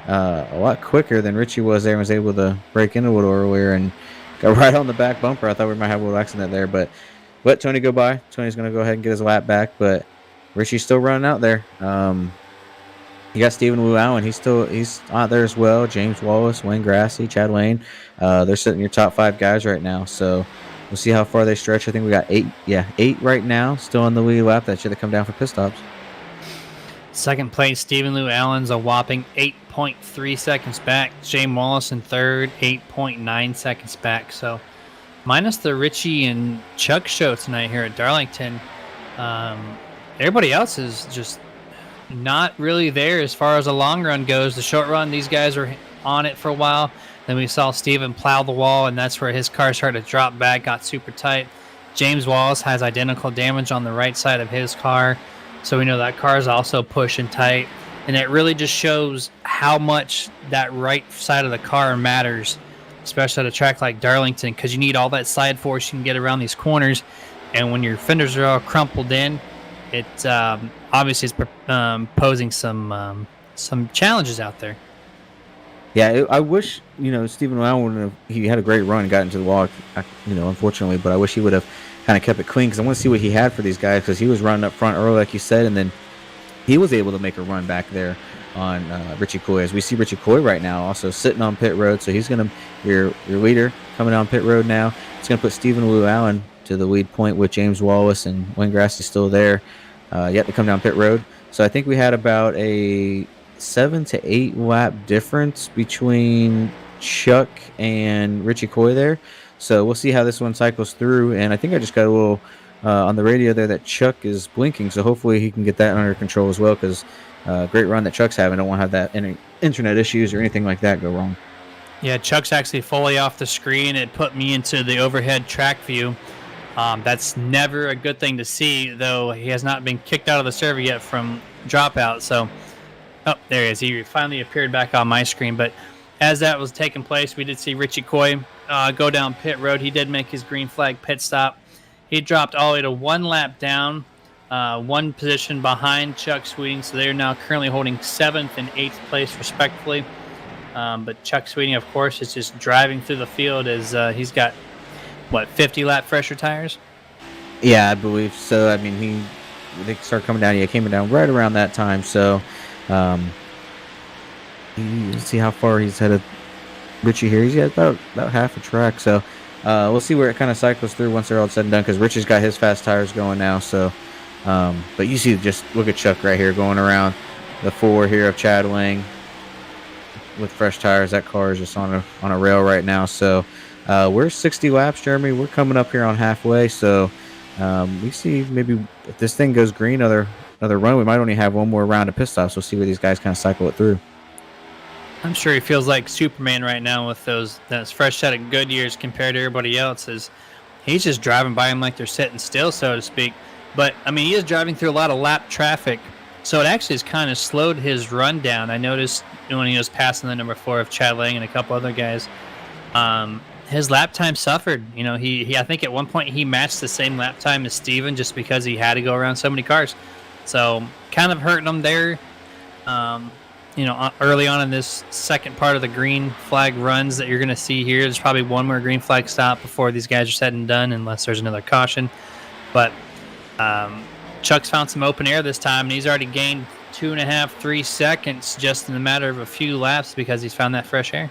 a lot quicker than Richie was there and was able to break in a little earlier and got right on the back bumper. I thought we might have a little accident there, but let Tony go by. Tony's going to go ahead and get his lap back, but Richie's still running out there. You got Stephen Wu Allen. He's out there as well. James Wallace, Wayne Grassi, Chad Lane. They're sitting your top 5 guys right now, so we'll see how far they stretch. I think we got 8 right now still on the lead lap. That should have come down for pit stops. Second place, Stephen Lou Allen's a whopping 8.3 seconds back. James Wallace in third, 8.9 seconds back. So minus the Richie and Chuck show tonight here at Darlington, everybody else is just not really there as far as the long run goes. The short run, these guys are on it for a while. Then we saw Steven plow the wall, and that's where his car started to drop back, got super tight. James Wallace has identical damage on the right side of his car, so we know that car is also pushing tight. And it really just shows how much that right side of the car matters, especially at a track like Darlington, because you need all that side force you can get around these corners. And when your fenders are all crumpled in, it obviously is posing some challenges out there. Yeah, I wish, Stephen Allen he had a great run and got into the wall, unfortunately, but I wish he would have kind of kept it clean because I want to see what he had for these guys because he was running up front early, like you said, and then he was able to make a run back there on Richie Coy. As we see Richie Coy right now also sitting on pit road, so he's going to, your leader coming down pit road now, it's going to put Stephen Wu Allen to the lead point with James Wallace and Wayne Grassi still there, yet to come down pit road. So I think we had about a 7 to 8 lap difference between Chuck and Richie Coy there. So we'll see how this one cycles through. And I think I just got a little on the radio there that Chuck is blinking. So hopefully he can get that under control as well because great run that Chuck's having. I don't want to have that any internet issues or anything like that go wrong. Yeah, Chuck's actually fully off the screen. It put me into the overhead track view. That's never a good thing to see, though he has not been kicked out of the server yet from dropout. So, there he is. He finally appeared back on my screen. But as that was taking place, we did see Richie Coy go down pit road. He did make his green flag pit stop. He dropped all the way to 1 lap down, 1 position behind Chuck Sweeting. So they're now currently holding 7th and 8th place, respectively. But Chuck Sweeting, of course, is just driving through the field as he's got, 50 lap fresher tires? Yeah, I believe so. I mean, they started coming down. Yeah, came down right around that time. So, let's see how far he's headed. Richie here, he's got about half a track. So, we'll see where it kind of cycles through once they're all said and done. Because Richie's got his fast tires going now. So, but you see, just look at Chuck right here going around the 4 here of Chad Lang with fresh tires. That car is just on a rail right now. So. We're 60 laps, Jeremy. We're coming up here on halfway, so we see maybe if this thing goes green, another run, we might only have 1 more round of pit stops. We'll see where these guys kind of cycle it through. I'm sure he feels like Superman right now with those fresh set of Goodyears compared to everybody else. He's just driving by them like they're sitting still, so to speak. But, I mean, he is driving through a lot of lap traffic, so it actually has kind of slowed his run down. I noticed when he was passing the number 4 of Chad Lang and a couple other guys, his lap time suffered. He I think at one point he matched the same lap time as Steven just because he had to go around so many cars. So kind of hurting him there. Early on in this second part of the green flag runs that you're going to see here, there's probably 1 more green flag stop before these guys are said and done, unless there's another caution. But Chuck's found some open air this time, and he's already gained 2.5, 3 seconds just in a matter of a few laps because he's found that fresh air.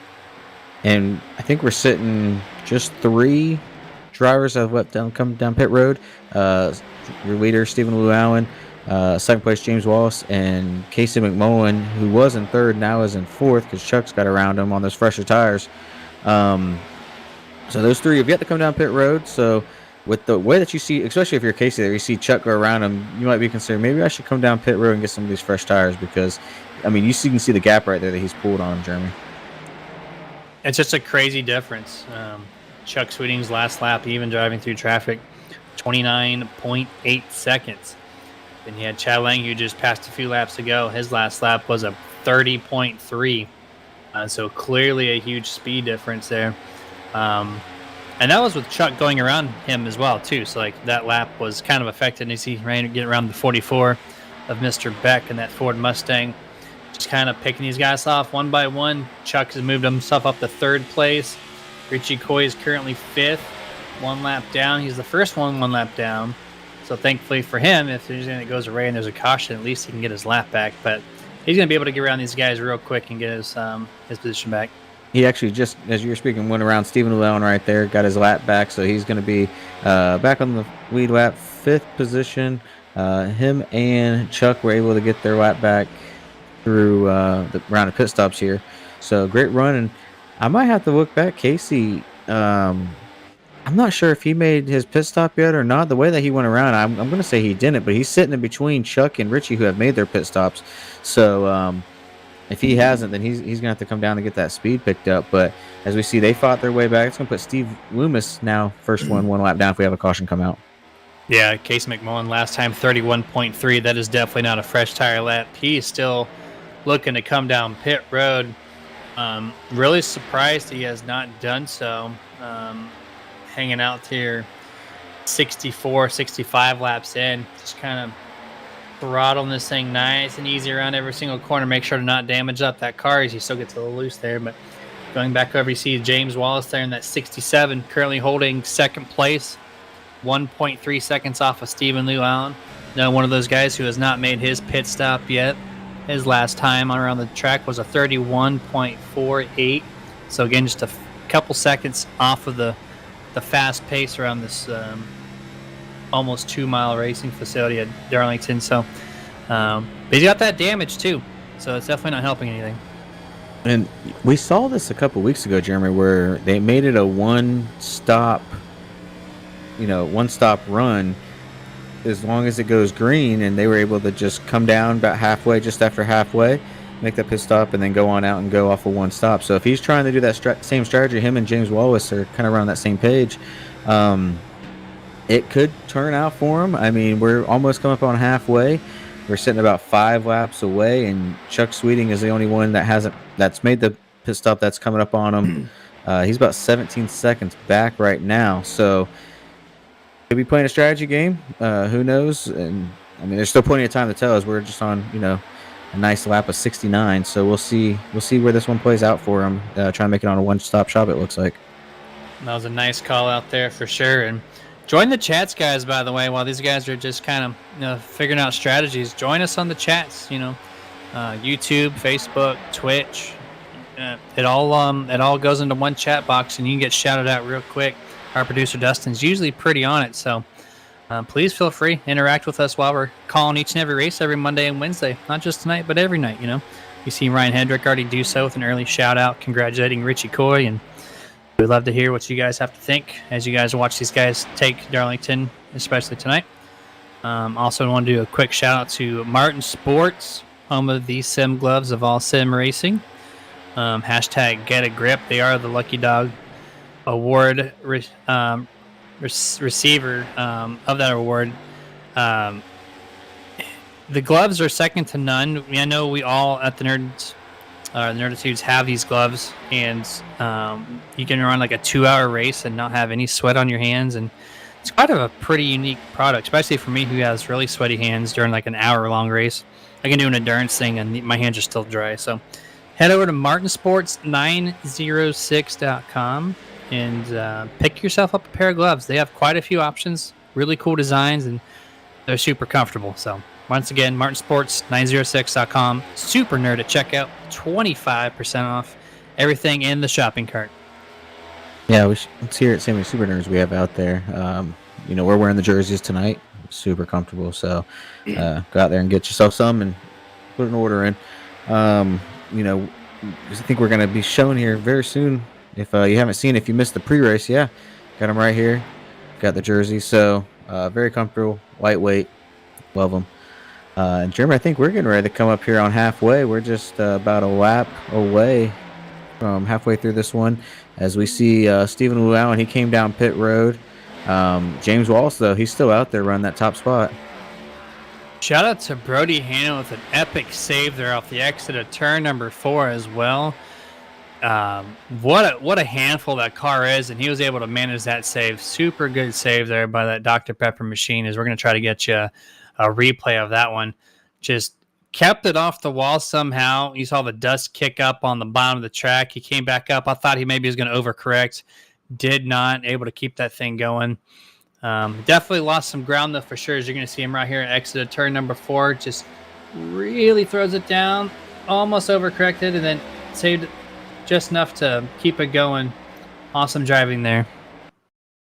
And I think we're sitting just 3 drivers have come down pit road. Your leader, Stephen Llewellyn, second place, James Wallace, and Casey McMullen, who was in third, now is in fourth because Chuck's got around him on those fresher tires. So those three have yet to come down pit road. So with the way that you see, especially if you're Casey there, you see Chuck go around him, you might be considering maybe I should come down pit road and get some of these fresh tires because, I mean, you can see the gap right there that he's pulled on him, Jeremy. It's just a crazy difference. Chuck Sweeting's last lap, even driving through traffic, 29.8 seconds. Then you had Chad Lang, who just passed a few laps ago. His last lap was a 30.3. So clearly a huge speed difference there. And that was with Chuck going around him as well, too. So, like, that lap was kind of affected as he ran getting around the 44 of Mr. Beck and that Ford Mustang. Just kind of picking these guys off one by one. Chuck has moved himself up to third place. Richie Coy is currently fifth, one lap down. He's the first one lap down. So thankfully for him, if there's anything that goes away and there's a caution, at least he can get his lap back. But he's going to be able to get around these guys real quick and get his position back. He actually just, as you were speaking, went around Stephen Llewellyn right there, got his lap back, so he's going to be back on the lead lap, fifth position. Him and Chuck were able to get their lap back through the round of pit stops here. So great run, and I might have to look back. Casey, I'm not sure if he made his pit stop yet or not. The way that he went around, I'm going to say he didn't, but he's sitting in between Chuck and Richie, who have made their pit stops. So if he hasn't, then he's going to have to come down and get that speed picked up. But as we see, they fought their way back. It's going to put Steve Loomis now first one lap down if we have a caution come out. Yeah, Casey McMullen last time 31.3. That is definitely not a fresh tire lap. He's still looking to come down pit road. Really surprised he has not done so. Hanging out here 64, 65 laps in. Just kind of throttling this thing nice and easy around every single corner. Make sure to not damage up that car as you still get to the loose there. But going back over, you see James Wallace there in that 67, currently holding second place, 1.3 seconds off of Stephen Llewellyn. Now, one of those guys who has not made his pit stop yet. His last time around the track was a 31.48. So again, just a couple seconds off of the fast pace around this almost 2-mile racing facility at Darlington. So but he's got that damage too, so it's definitely not helping anything. And we saw this a couple weeks ago, Jeremy, where they made it a one-stop run as long as it goes green, and they were able to just come down about halfway, just after halfway, make that pit stop, and then go on out and go off of one stop. So if he's trying to do that same strategy, him and James Wallace are kind of around that same page. It could turn out for him. I mean, we're almost coming up on halfway. We're sitting about 5 laps away, and Chuck Sweeting is the only one that's made the pit stop that's coming up on him. He's about 17 seconds back right now. So he'll be playing a strategy game. Who knows? And I mean, there's still plenty of time to tell, as we're just on, a nice lap of 69. So we'll see where this one plays out for him. Trying to make it on a one-stop shop, it looks like. That was a nice call out there for sure. And join the chats, guys, by the way, while these guys are just kind of figuring out strategies. Join us on the chats, YouTube, Facebook, Twitch. It all goes into one chat box, and you can get shouted out real quick. Our producer, Dustin's usually pretty on it, so please feel free. Interact with us while we're calling each and every race every Monday and Wednesday. Not just tonight, but every night, You see Ryan Hedrick already do so with an early shout-out congratulating Richie Coy, and we'd love to hear what you guys have to think as you guys watch these guys take Darlington, especially tonight. Also, I want to do a quick shout out to Martin Sports, home of the sim gloves of all sim racing. Hashtag get a grip. They are the Lucky Dog Award receiver of that award. The gloves are second to none. I know we all at the Nerditudes have these gloves, and you can run like a 2-hour race and not have any sweat on your hands, and it's quite a pretty unique product, especially for me who has really sweaty hands during like an hour-long race. I can do an endurance thing and my hands are still dry. So head over to martinsports906.com and pick yourself up a pair of gloves. They have quite a few options, really cool designs, and they're super comfortable. So once again, martinsports906.com. Super nerd at checkout. 25% off everything in the shopping cart. Yeah, let's hear it. Same Super Nerds we have out there. We're wearing the jerseys tonight. Super comfortable. So go out there and get yourself some and put an order in. Um, you know, I think we're going to be shown here very soon. If you haven't seen, if you missed the pre-race, yeah, got them right here. Got the jersey. So very comfortable, lightweight. Love them. And Jeremy, I think we're getting ready to come up here on halfway. We're just about a lap away from halfway through this one, as we see Stephen Luau, and he came down pit road. James Wallace, though, he's still out there running that top spot. Shout out to Brody Hanna with an epic save there off the exit of turn number 4 as well. What a handful that car is, and he was able to manage that save. Super good save there by that Dr. Pepper machine. As we're going to try to get you a replay of that one. Just kept it off the wall somehow. You saw the dust kick up on the bottom of the track. He came back up. I thought he maybe was going to overcorrect. Did not. Able to keep that thing going. Definitely lost some ground, though, for sure. As you're going to see him right here at exit of turn number 4. Just really throws it down. Almost overcorrected, and then saved just enough to keep it going. Awesome driving there.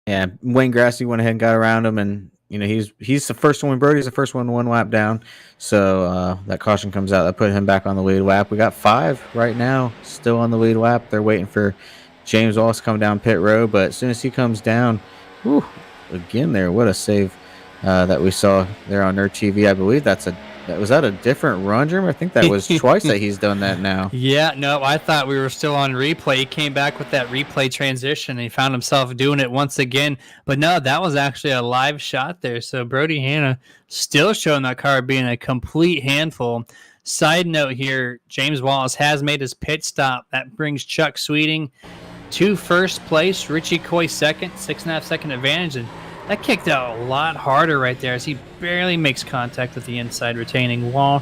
Yeah, Wayne Grassy went ahead and got around him, and he's the first one. Brody's the first one lap down, so that caution comes out. That put him back on the lead lap. We got 5 right now, still on the lead lap. They're waiting for James Wallace to come down pit road, but as soon as he comes down, again there, what a save that we saw there on Nerd TV. I believe was that a different run, Jeremy? I think that was twice that he's done that now. Yeah, no, I thought we were still on replay. He came back with that replay transition, and he found himself doing it once again. But no, that was actually a live shot there. So Brody Hanna still showing that car being a complete handful. Side note here, James Wallace has made his pit stop. That brings Chuck Sweeting to first place, Richie Coy second, 6.5 second advantage, and that kicked out a lot harder right there as he barely makes contact with the inside retaining wall.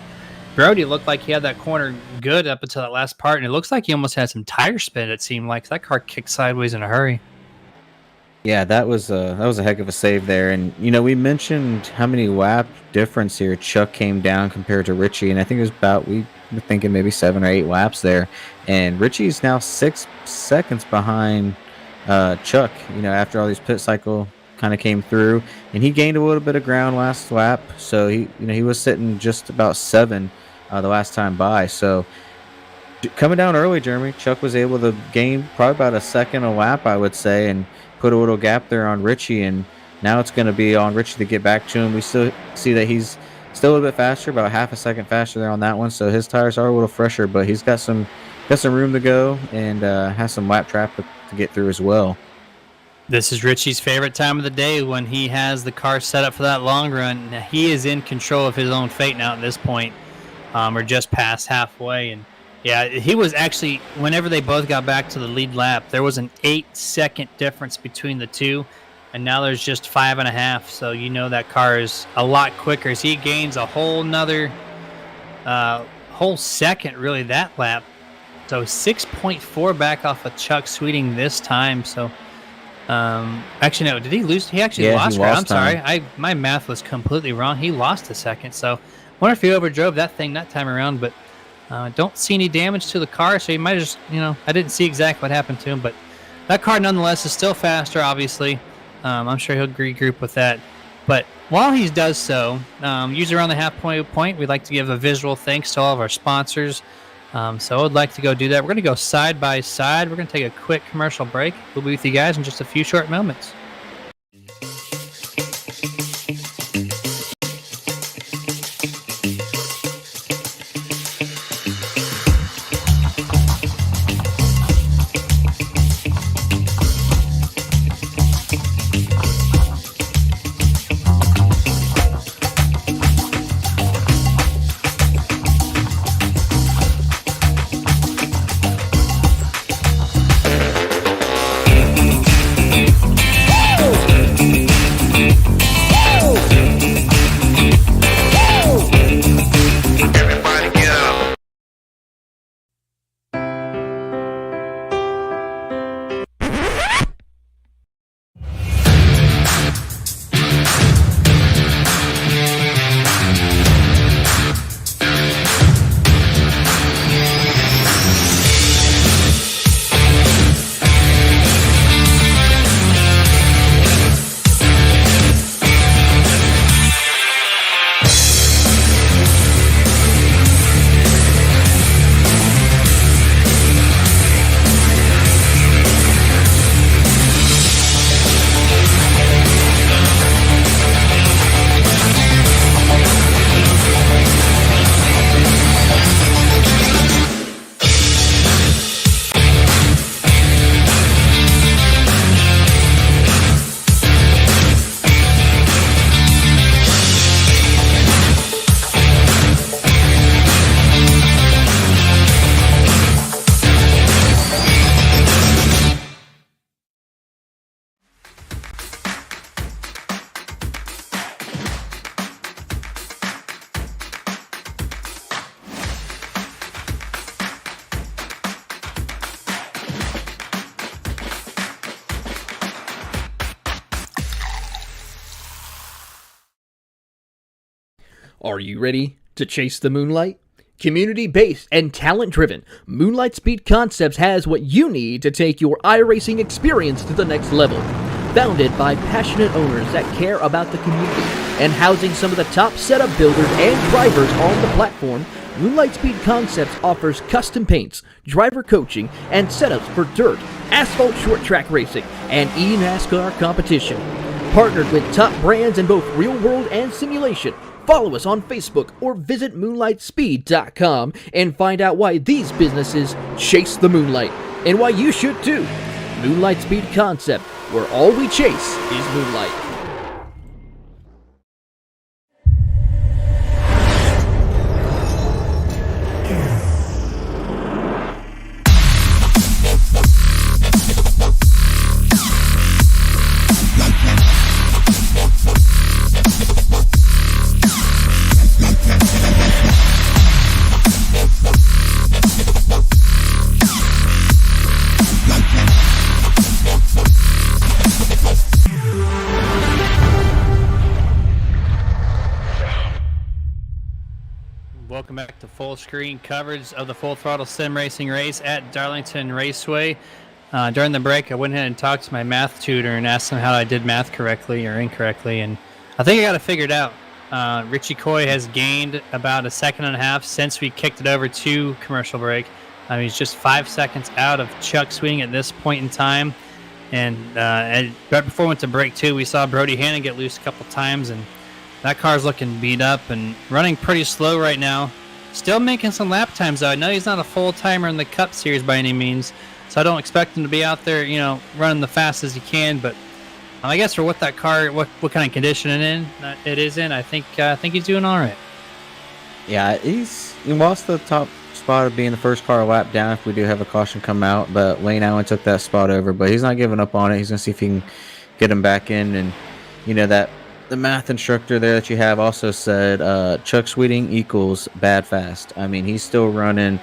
Brody looked like he had that corner good up until that last part, and it looks like he almost had some tire spin, it seemed like. That car kicked sideways in a hurry. Yeah, that was a heck of a save there. And, we mentioned how many lap difference here Chuck came down compared to Richie, and I think it was we were thinking maybe 7 or 8 laps there. And Richie's now 6 seconds behind Chuck, after all these pit cycle kind of came through, and he gained a little bit of ground last lap, so he was sitting just about 7 the last time by. So coming down early, Jeremy, Chuck was able to gain probably about a second a lap, I would say, and put a little gap there on Richie, and now it's going to be on Richie to get back to him. We still see that he's still a little bit faster, about half a second faster there on that one, so his tires are a little fresher, but he's got some room to go, and has some lap traffic to get through as well. This is Richie's favorite time of the day, when he has the car set up for that long run. He is in control of his own fate now at this point. We're just past halfway. And yeah, he was actually, whenever they both got back to the lead lap, there was an 8-second difference between the two. And now there's just 5.5. So that car is a lot quicker. As he gains a whole second, really, that lap. So 6.4 back off of Chuck Sweeting this time. So actually, no, did he lose? He actually lost ground. I'm sorry. My math was completely wrong. He lost a second. So I wonder if he overdrove that thing that time around, but don't see any damage to the car. So he might have just, I didn't see exactly what happened to him, but that car nonetheless is still faster, obviously. I'm sure he'll regroup with that. But while he does so, usually around the halfway point, we'd like to give a visual thanks to all of our sponsors. So I would like to go do that. We're going to go side by side. We're going to take a quick commercial break. We'll be with you guys in just a few short moments. Are you ready to chase the moonlight? Community-based and talent-driven, Moonlight Speed Concepts has what you need to take your iRacing experience to the next level. Founded by passionate owners that care about the community and housing some of the top setup builders and drivers on the platform, Moonlight Speed Concepts offers custom paints, driver coaching, and setups for dirt, asphalt short track racing, and eNASCAR competition. Partnered with top brands in both real world and simulation. Follow us on Facebook or visit moonlightspeed.com and find out why these businesses chase the moonlight and why you should too. Moonlight Speed Concept, where all we chase is moonlight. Welcome back to full screen coverage of the Full Throttle Sim Racing race at Darlington Raceway. During the break, I went ahead and talked to my math tutor and asked him how I did math correctly or incorrectly, and I think I got it figured out. Richie Coy has gained about a second and a half since we kicked it over to commercial break. He's just 5 seconds out of Chuck Sweeting at this point in time, and right before we went to break two, we saw Brody Hannon get loose a couple times, and that car's looking beat up and running pretty slow right now. Still making some lap times, though. I know he's not a full-timer in the Cup Series by any means, so I don't expect him to be out there, running the fastest he can. But I guess for what that car, what kind of condition it is in, I think he's doing all right. Yeah, he lost the top spot of being the first car lap down if we do have a caution come out, but Lane Allen took that spot over. But he's not giving up on it. He's going to see if he can get him back in, and that the math instructor there that you have also said Chuck Sweeting equals bad fast. I mean, he's still running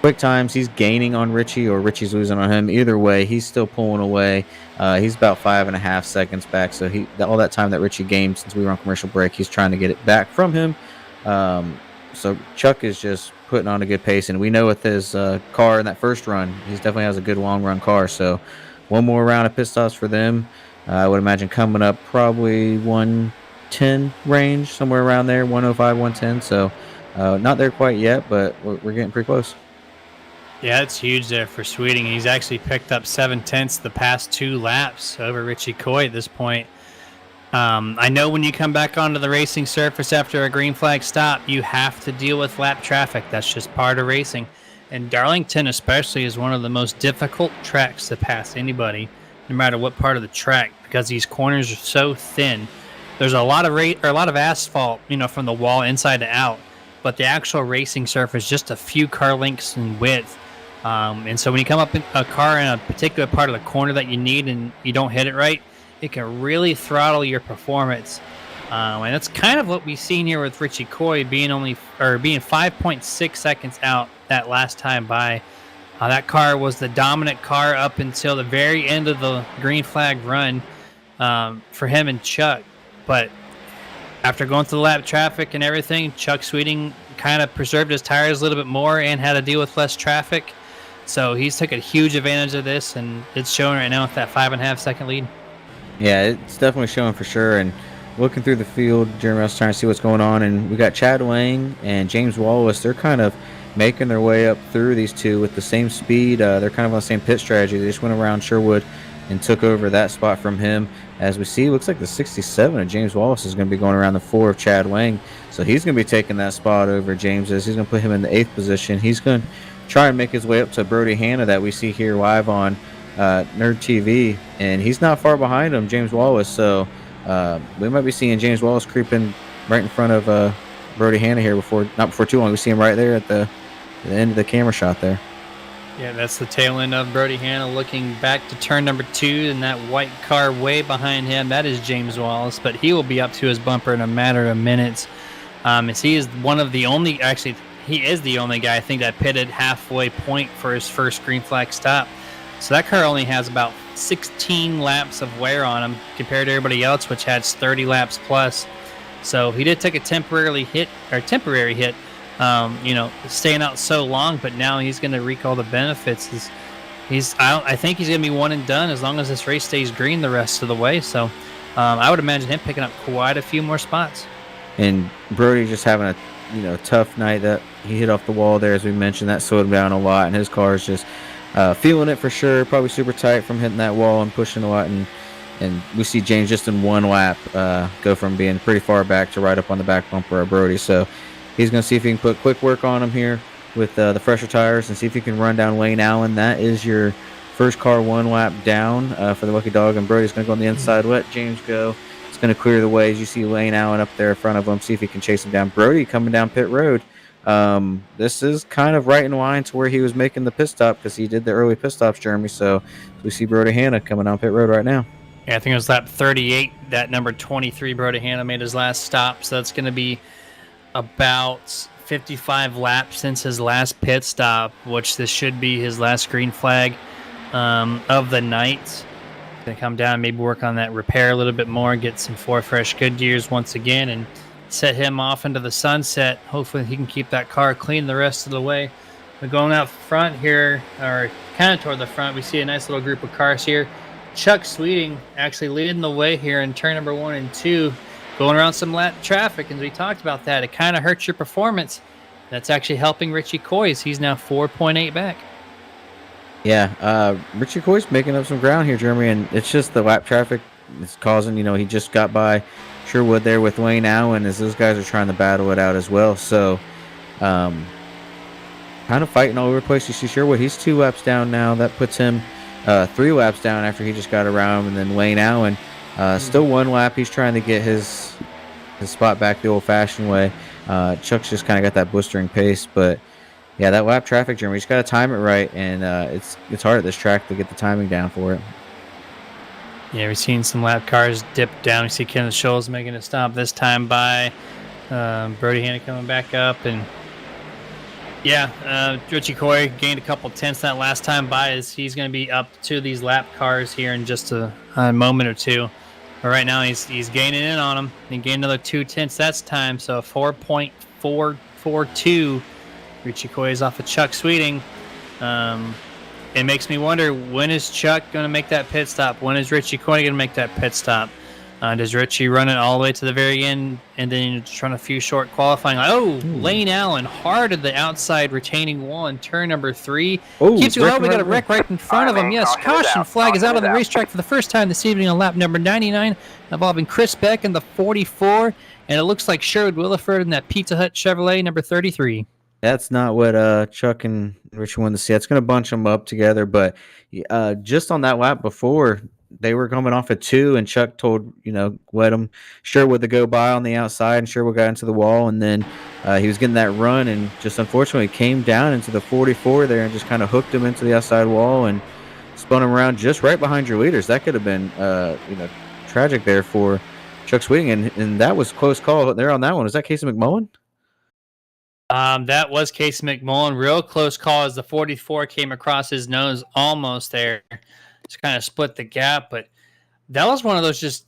quick times. He's gaining on Richie, or Richie's losing on him. Either way, he's still pulling away. He's about 5.5 seconds back. So all that time that Richie gained since we were on commercial break, he's trying to get it back from him. So Chuck is just putting on a good pace, and we know with his car in that first run, he definitely has a good long run car. So one more round of pit stops for them. I would imagine coming up probably 110 range, somewhere around there, 105, 110. So not there quite yet, but we're getting pretty close. Yeah, it's huge there for Sweeting. He's actually picked up 7/10 the past 2 laps over Richie Coy at this point. I know when you come back onto the racing surface after a green flag stop, you have to deal with lap traffic. That's just part of racing. And Darlington especially is one of the most difficult tracks to pass anybody, no matter what part of the track, because these corners are so thin. There's a lot of asphalt, from the wall inside to out, but the actual racing surface just a few car lengths in width. And so when you come up in a car in a particular part of the corner that you need and you don't hit it right, it can really throttle your performance. And that's kind of what we've seen here with Richie Coy being 5.6 seconds out that last time by. That car was the dominant car up until the very end of the green flag run for him and Chuck. But after going through the lap traffic and everything, Chuck Sweeting kind of preserved his tires a little bit more and had to deal with less traffic. So he's took a huge advantage of this, and it's showing right now with that 5.5 second lead. Yeah, it's definitely showing for sure. And looking through the field, Jeremy was trying to see what's going on, and we got Chad Lang and James Wallace. They're kind of making their way up through these two with the same speed. They're kind of on the same pit strategy. They just went around Sherwood and took over that spot from him. As we see, it looks like the 67 of James Wallace is going to be going around the 4 of Chad Lang. So he's going to be taking that spot over James's. He's going to put him in the 8th position. He's going to try and make his way up to Brody Hanna that we see here live on Nerd TV. And he's not far behind him, James Wallace. So we might be seeing James Wallace creeping right in front of Brody Hanna here not before too long. We see him right there at the end of the camera shot there. Yeah, that's the tail end of Brody Hanna looking back to turn number 2, and that white car way behind him, that is James Wallace, but he will be up to his bumper in a matter of minutes. As he is he is the only guy I think that pitted halfway point for his first green flag stop. So that car only has about 16 laps of wear on him compared to everybody else, which has 30 laps plus. So he did take a temporary hit, staying out so long, but now he's going to reap all the benefits. I think he's going to be one and done as long as this race stays green the rest of the way. So I would imagine him picking up quite a few more spots. And Brody just having a tough night. That he hit off the wall there, as we mentioned. That slowed him down a lot, and his car is just feeling it for sure. Probably super tight from hitting that wall and pushing a lot. And we see James just in one lap go from being pretty far back to right up on the back bumper of Brody. So he's going to see if he can put quick work on him here with the fresher tires and see if he can run down Wayne Allen. That is your first car one lap down for the Lucky Dog, and Brody's going to go on the inside. Let James go. It's going to clear the way as you see Wayne Allen up there in front of him. See if he can chase him down. Brody coming down pit road. This is kind of right in line to where he was making the pit stop because he did the early pit stops, Jeremy. So we see Brody Hanna coming down pit road right now. Yeah, I think it was lap 38 that number 23 Brody Hanna made his last stop. So that's going to be about 55 laps since his last pit stop, which this should be his last green flag of the night. Going to come down, maybe work on that repair a little bit more, get some 4 fresh Goodyears once again, and set him off into the sunset. Hopefully he can keep that car clean the rest of the way. We're going out front here, or kind of toward the front. We see a nice little group of cars here. Chuck Sweeting actually leading the way here in turn number 1 and 2, going around some lap traffic. And we talked about that. It kind of hurts your performance. That's actually helping Richie Coys. He's now 4.8 back. Yeah, Richie Coy's making up some ground here, Jeremy, and it's just the lap traffic is causing, he just got by Sherwood there with Wayne Allen as those guys are trying to battle it out as well. So, kind of fighting all over the place. You see Sherwood, he's 2 laps down now. That puts him 3 laps down after he just got around, and then Wayne Allen still 1 lap. He's trying to get his spot back the old-fashioned way. Chuck's just kind of got that blistering pace, but yeah, that lap traffic, Jeremy, you just got to time it right, and it's hard at this track to get the timing down for it. Yeah, we've seen some lap cars dip down. We see Kenneth Scholes making a stop this time by Brody Hanna coming back up, and yeah, Richie Coy gained a couple tenths that last time by, as he's going to be up to these lap cars here in just a moment or two. But right now he's gaining in on them. He gained another 2 tenths that time, so 4.442. Richie Coy is off of Chuck Sweeting. It makes me wonder, when is Chuck going to make that pit stop? When is Richie Coy going to make that pit stop? Does Richie run it all the way to the very end and then just run a few short qualifying? Lane Allen hard at the outside retaining wall in turn number 3. Keeps going. We got a wreck right in front of him. Yes, caution flag is out on the racetrack for the first time this evening on lap number 99, involving Chris Beck in the 44. And it looks like Sherwood Williford in that Pizza Hut Chevrolet number 33. That's not what Chuck and Richie wanted to see. It's going to bunch them up together. But just on that lap before, they were coming off at 2, and Chuck told, let him Sherwood to go by on the outside, and Sherwood got into the wall, and then he was getting that run, and just unfortunately came down into the 44 there and just kind of hooked him into the outside wall and spun him around just right behind your leaders. That could have been, tragic there for Chuck Sweeting, and that was close call there on that one. Was that Casey McMullen? That was Casey McMullen. Real close call as the 44 came across his nose almost there. Just kind of split the gap, but that was one of those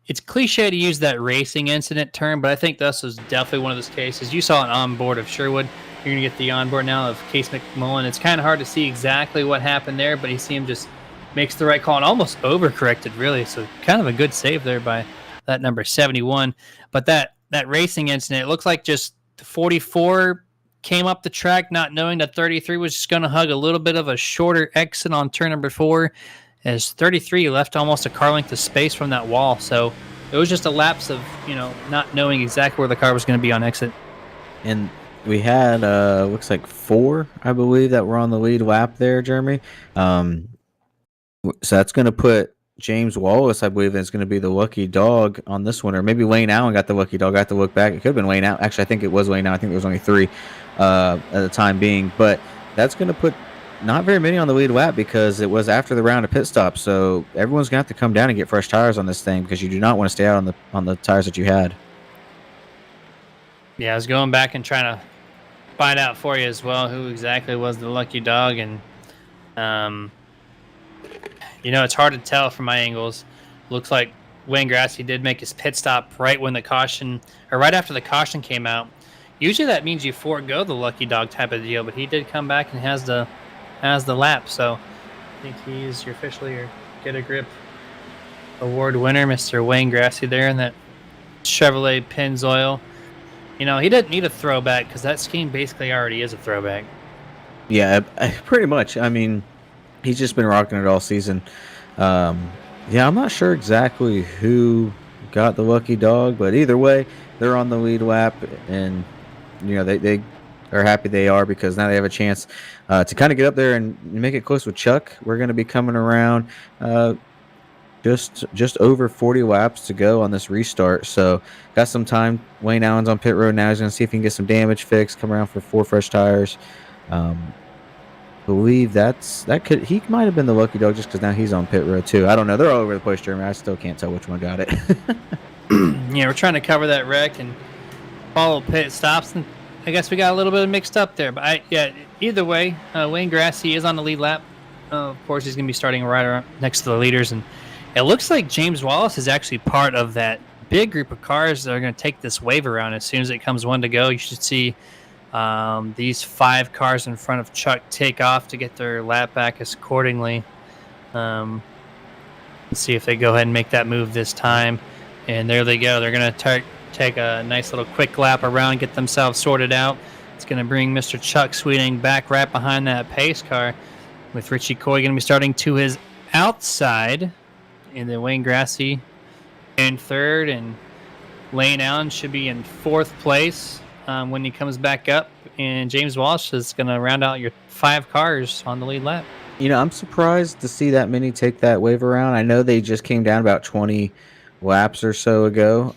it's cliche to use that racing incident term, but I think this was definitely one of those cases. You saw an onboard of Sherwood. You're going to get the onboard now of Case McMullen. It's kind of hard to see exactly what happened there, but he seemed just makes the right call and almost overcorrected, really. So kind of a good save there by that number 71. But that racing incident, it looks like just the 44 came up the track not knowing that 33 was just going to hug a little bit of a shorter exit on turn number 4, as 33 left almost a car length of space from that wall. So it was just a lapse of, not knowing exactly where the car was going to be on exit. And we had, looks like 4, I believe, that were on the lead lap there, Jeremy. So that's going to put James Wallace, I believe, is going to be the lucky dog on this one. Or maybe Wayne Allen got the lucky dog. I have to look back. It could have been Wayne Allen. Actually, I think it was Wayne Allen. I think there was only 3 at the time being. But that's going to put not very many on the lead lap because it was after the round of pit stops. So everyone's going to have to come down and get fresh tires on this thing because you do not want to stay out on the tires that you had. Yeah, I was going back and trying to find out for you as well who exactly was the lucky dog. And, it's hard to tell from my angles. Looks like Wayne Grassy did make his pit stop right when the caution, or right after the caution came out. Usually that means you forego the lucky dog type of deal, but he did come back and has the lap. So I think he's officially your Get a Grip award winner, Mr. Wayne Grassy there in that Chevrolet Pennzoil. You know, he doesn't need a throwback because that scheme basically already is a throwback. Yeah, pretty much. I mean, he's just been rocking it all season. Yeah, I'm not sure exactly who got the lucky dog, but either way, they're on the lead lap, and they are happy they are because now they have a chance to kind of get up there and make it close with Chuck. We're going to be coming around just over 40 laps to go on this restart, so got some time. Wayne Allen's on pit road now. He's going to see if he can get some damage fixed, come around for 4 fresh tires. Believe he might have been the lucky dog just because now he's on pit road too. I don't know. They're all over the place, Jeremy. I still can't tell which one got it. Yeah, we're trying to cover that wreck and follow pit stops, and I guess we got a little bit mixed up there. But either way, Wayne Grassy is on the lead lap. Of course, he's going to be starting right around next to the leaders, and it looks like James Wallace is actually part of that big group of cars that are going to take this wave around. As soon as it comes one to go, you should see these 5 cars in front of Chuck take off to get their lap back accordingly. Let's see if they go ahead and make that move this time. And there they go. They're going to take a nice little quick lap around, get themselves sorted out. It's going to bring Mr. Chuck Sweeting back right behind that pace car, with Richie Coy going to be starting to his outside. And then Wayne Grassy in 3rd, and Lane Allen should be in 4th place when he comes back up. And James Walsh is going to round out your 5 cars on the lead lap. I'm surprised to see that many take that wave around. I know they just came down about 20 laps or so ago.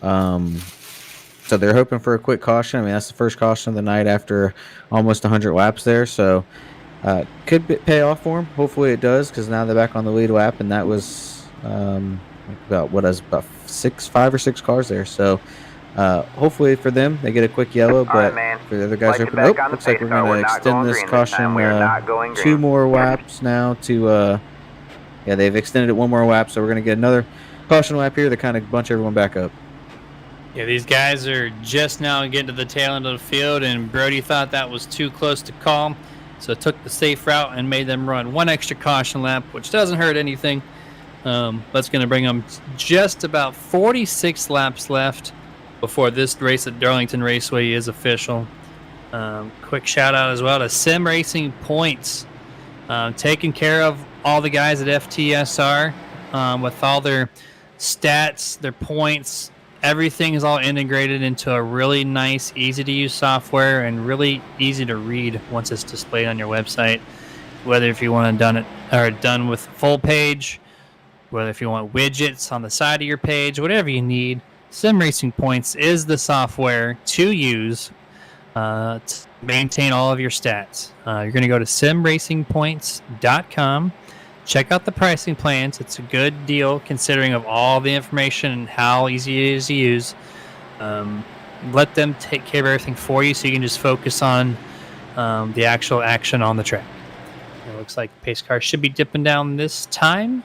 So they're hoping for a quick caution. I mean, that's the first caution of the night after almost 100 laps there. So could pay off for them. Hopefully it does, because now they're back on the lead lap, and that was about 5 or 6 cars there. So hopefully for them, they get a quick yellow, but for the other guys, looks like we're going to extend this caution 2 more laps now to, they've extended it 1 more lap, so we're going to get another caution lap here to kind of bunch everyone back up. Yeah, these guys are just now getting to the tail end of the field, and Brody thought that was too close to call, so took the safe route and made them run 1 extra caution lap, which doesn't hurt anything. That's going to bring them just about 46 laps left before this race at Darlington Raceway is official. Quick shout out as well to Sim Racing Points, taking care of all the guys at FTSR with all their stats, their points. Everything is all integrated into a really nice, easy to use software, and really easy to read once it's displayed on your website. Whether if you want to done with full page, whether if you want widgets on the side of your page, whatever you need, Sim Racing Points is the software to use to maintain all of your stats. You're going to go to simracingpoints.com. Check out the pricing plans. It's a good deal considering of all the information and how easy it is to use. Let them take care of everything for you so you can just focus on the actual action on the track. It looks like the pace car should be dipping down this time.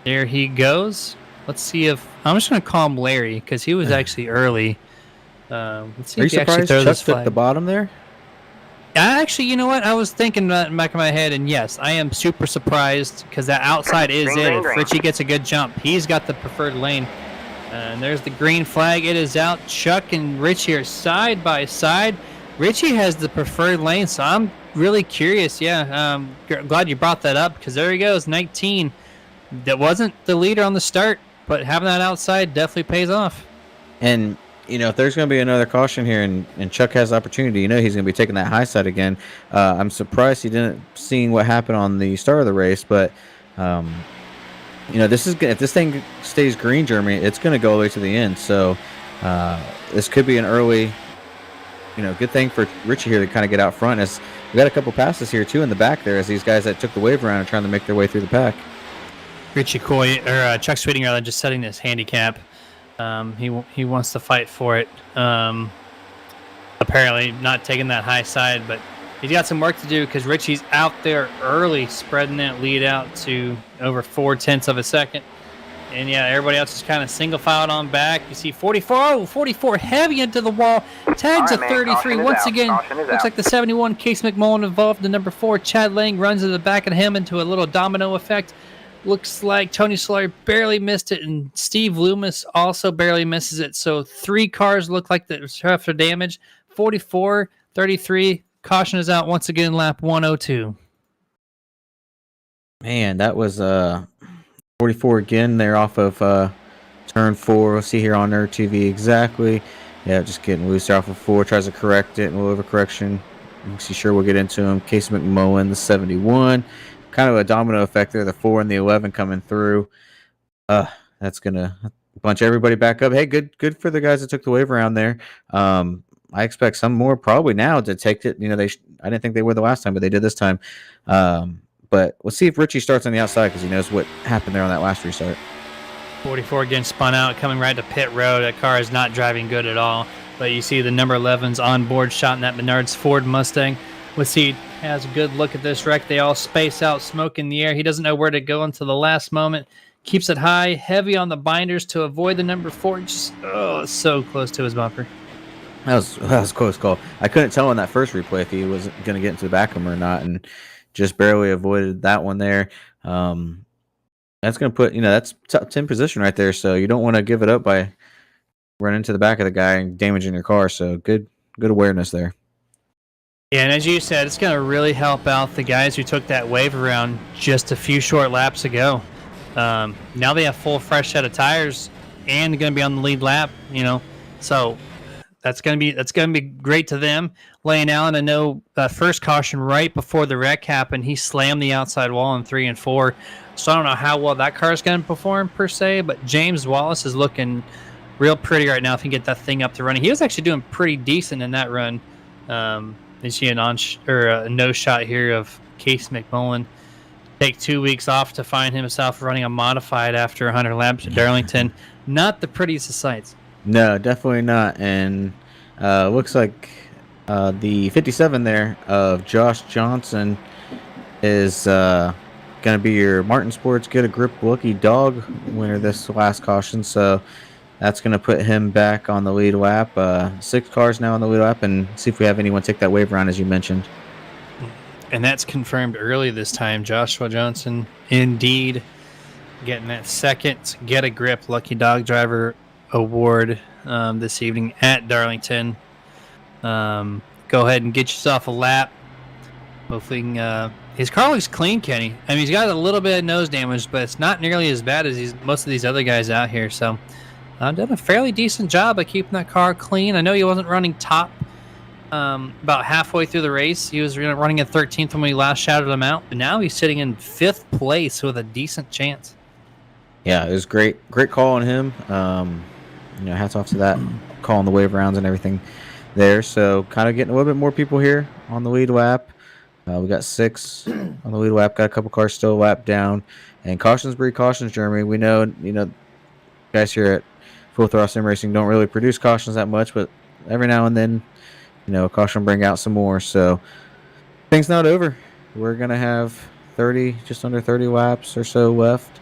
There he goes. Let's see if... I'm just going to call him Larry because he was actually early. Let's see Are you if he actually surprised throws Chuck this took flag. the bottom there? Actually, you know what? I was thinking that in the back of my head, and yes, I am super surprised because that outside is it. If Richie gets a good jump, he's got the preferred lane. And there's the green flag. It is out. Chuck and Richie are side by side. Richie has the preferred lane, so I'm really curious. Yeah, glad you brought that up because there he goes, 19. That wasn't the leader on the start, but having that outside definitely pays off. And if there's going to be another caution here and Chuck has the opportunity, he's going to be taking that high side again. I'm surprised he didn't see what happened on the start of the race, but this is if this thing stays green, Jeremy, it's going to go all the way to the end. So this could be an early, good thing for Richie here to kind of get out front. As we got a couple passes here too in the back there, as these guys that took the wave around are trying to make their way through the pack. Richie Coy or Chuck Sweeting rather just setting this handicap. He wants to fight for it. Apparently not taking that high side, but he's got some work to do because Richie's out there early, spreading that lead out to over 0.4 of a second. And yeah, everybody else is kind of single filed on back. You see 44, 44 heavy into the wall. Tags a 33. Once again, looks like the 71 Case McMullen involved. The number 4, Chad Lang, runs to the back of him into a little domino effect. Looks like Tony Solari barely missed it, and Steve Loomis also barely misses it. So 3 cars look like they're after damage. 44, 33. Caution is out once again, lap 102. Man, that was 44 again. They're off of turn 4. We'll see here on their TV exactly. Yeah, just getting loose off of 4. Tries to correct it. A little overcorrection. See, sure, we'll get into him. Case McMullen, the 71. Kind of a domino effect there. The 4 and the 11 coming through. That's gonna bunch everybody back up. Hey, good for the guys that took the wave around there. I expect some more probably now to take it. You know, I didn't think they were the last time, but they did this time. But we'll see if Richie starts on the outside because he knows what happened there on that last restart. 44 again spun out, coming right to pit road. That car is not driving good at all. But you see the number 11's on board shot in that Menards Ford Mustang. Let's see, has a good look at this wreck. They all space out, smoke in the air. He doesn't know where to go until the last moment. Keeps it high, heavy on the binders to avoid the number 4. Just, so close to his bumper. That was a close call. I couldn't tell in that first replay if he was going to get into the back of him or not, and just barely avoided that one there. That's going to put, that's top 10 position right there, so you don't want to give it up by running into the back of the guy and damaging your car, so good awareness there. Yeah, and as you said, it's going to really help out the guys who took that wave around just a few short laps ago. Now they have full fresh set of tires and going to be on the lead lap, so that's going to be great to them. Lane Allen, I know first caution right before the wreck happened, he slammed the outside wall in 3 and 4. So I don't know how well that car is going to perform per se, but James Wallace is looking real pretty right now if he can get that thing up to running. He was actually doing pretty decent in that run. You see a no shot here of Case McMullen. Take 2 weeks off to find himself running a modified after 100 laps at Darlington. Not the prettiest of sights. No, definitely not. And looks like the 57 there of Josh Johnson is going to be your Martin Sports Get a Grip Lucky Dog winner this last caution. So that's going to put him back on the lead lap. 6 cars now on the lead lap, and see if we have anyone take that wave around, as you mentioned. And that's confirmed early this time. Joshua Johnson, indeed, getting that second Get a Grip Lucky Dog Driver award this evening at Darlington. Go ahead and get yourself a lap. Hopefully, his car looks clean, Kenny. I mean, he's got a little bit of nose damage, but it's not nearly as bad as most of these other guys out here. So, done a fairly decent job of keeping that car clean. I know he wasn't running top about halfway through the race. He was running at 13th when we last shouted him out, but now he's sitting in 5th place with a decent chance. Yeah, it was great call on him. Hats off to that, calling the wave rounds and everything there. So kind of getting a little bit more people here on the lead lap. We got 6 on the lead lap. Got a couple cars still a lap down. And cautions breed cautions, Jeremy. We know, guys here at Full Throttle Sim Racing don't really produce cautions that much, but every now and then, a caution will bring out some more. So things not over. We're gonna have just under 30 laps or so left.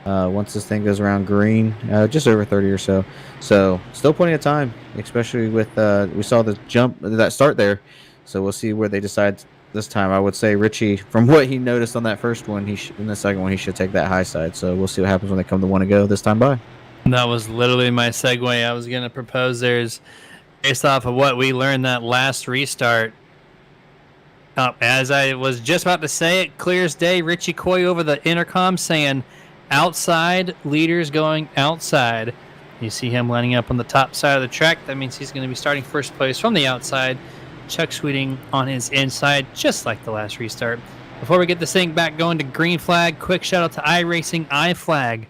Once this thing goes around green, just over 30 or so. So still plenty of time, especially with we saw that start there. So we'll see where they decide this time. I would say Richie, from what he noticed on that first one, in the second one, he should take that high side. So we'll see what happens when they come to want to go this time by. That was literally my segue. I was going to propose there's, based off of what we learned that last restart. As I was just about to say it, clear as day, Richie Coy over the intercom saying, outside, leaders going outside. You see him lining up on the top side of the track. That means he's going to be starting first place from the outside. Chuck Sweeting on his inside, just like the last restart. Before we get this thing back going to green flag, quick shout out to iRacing iFlag.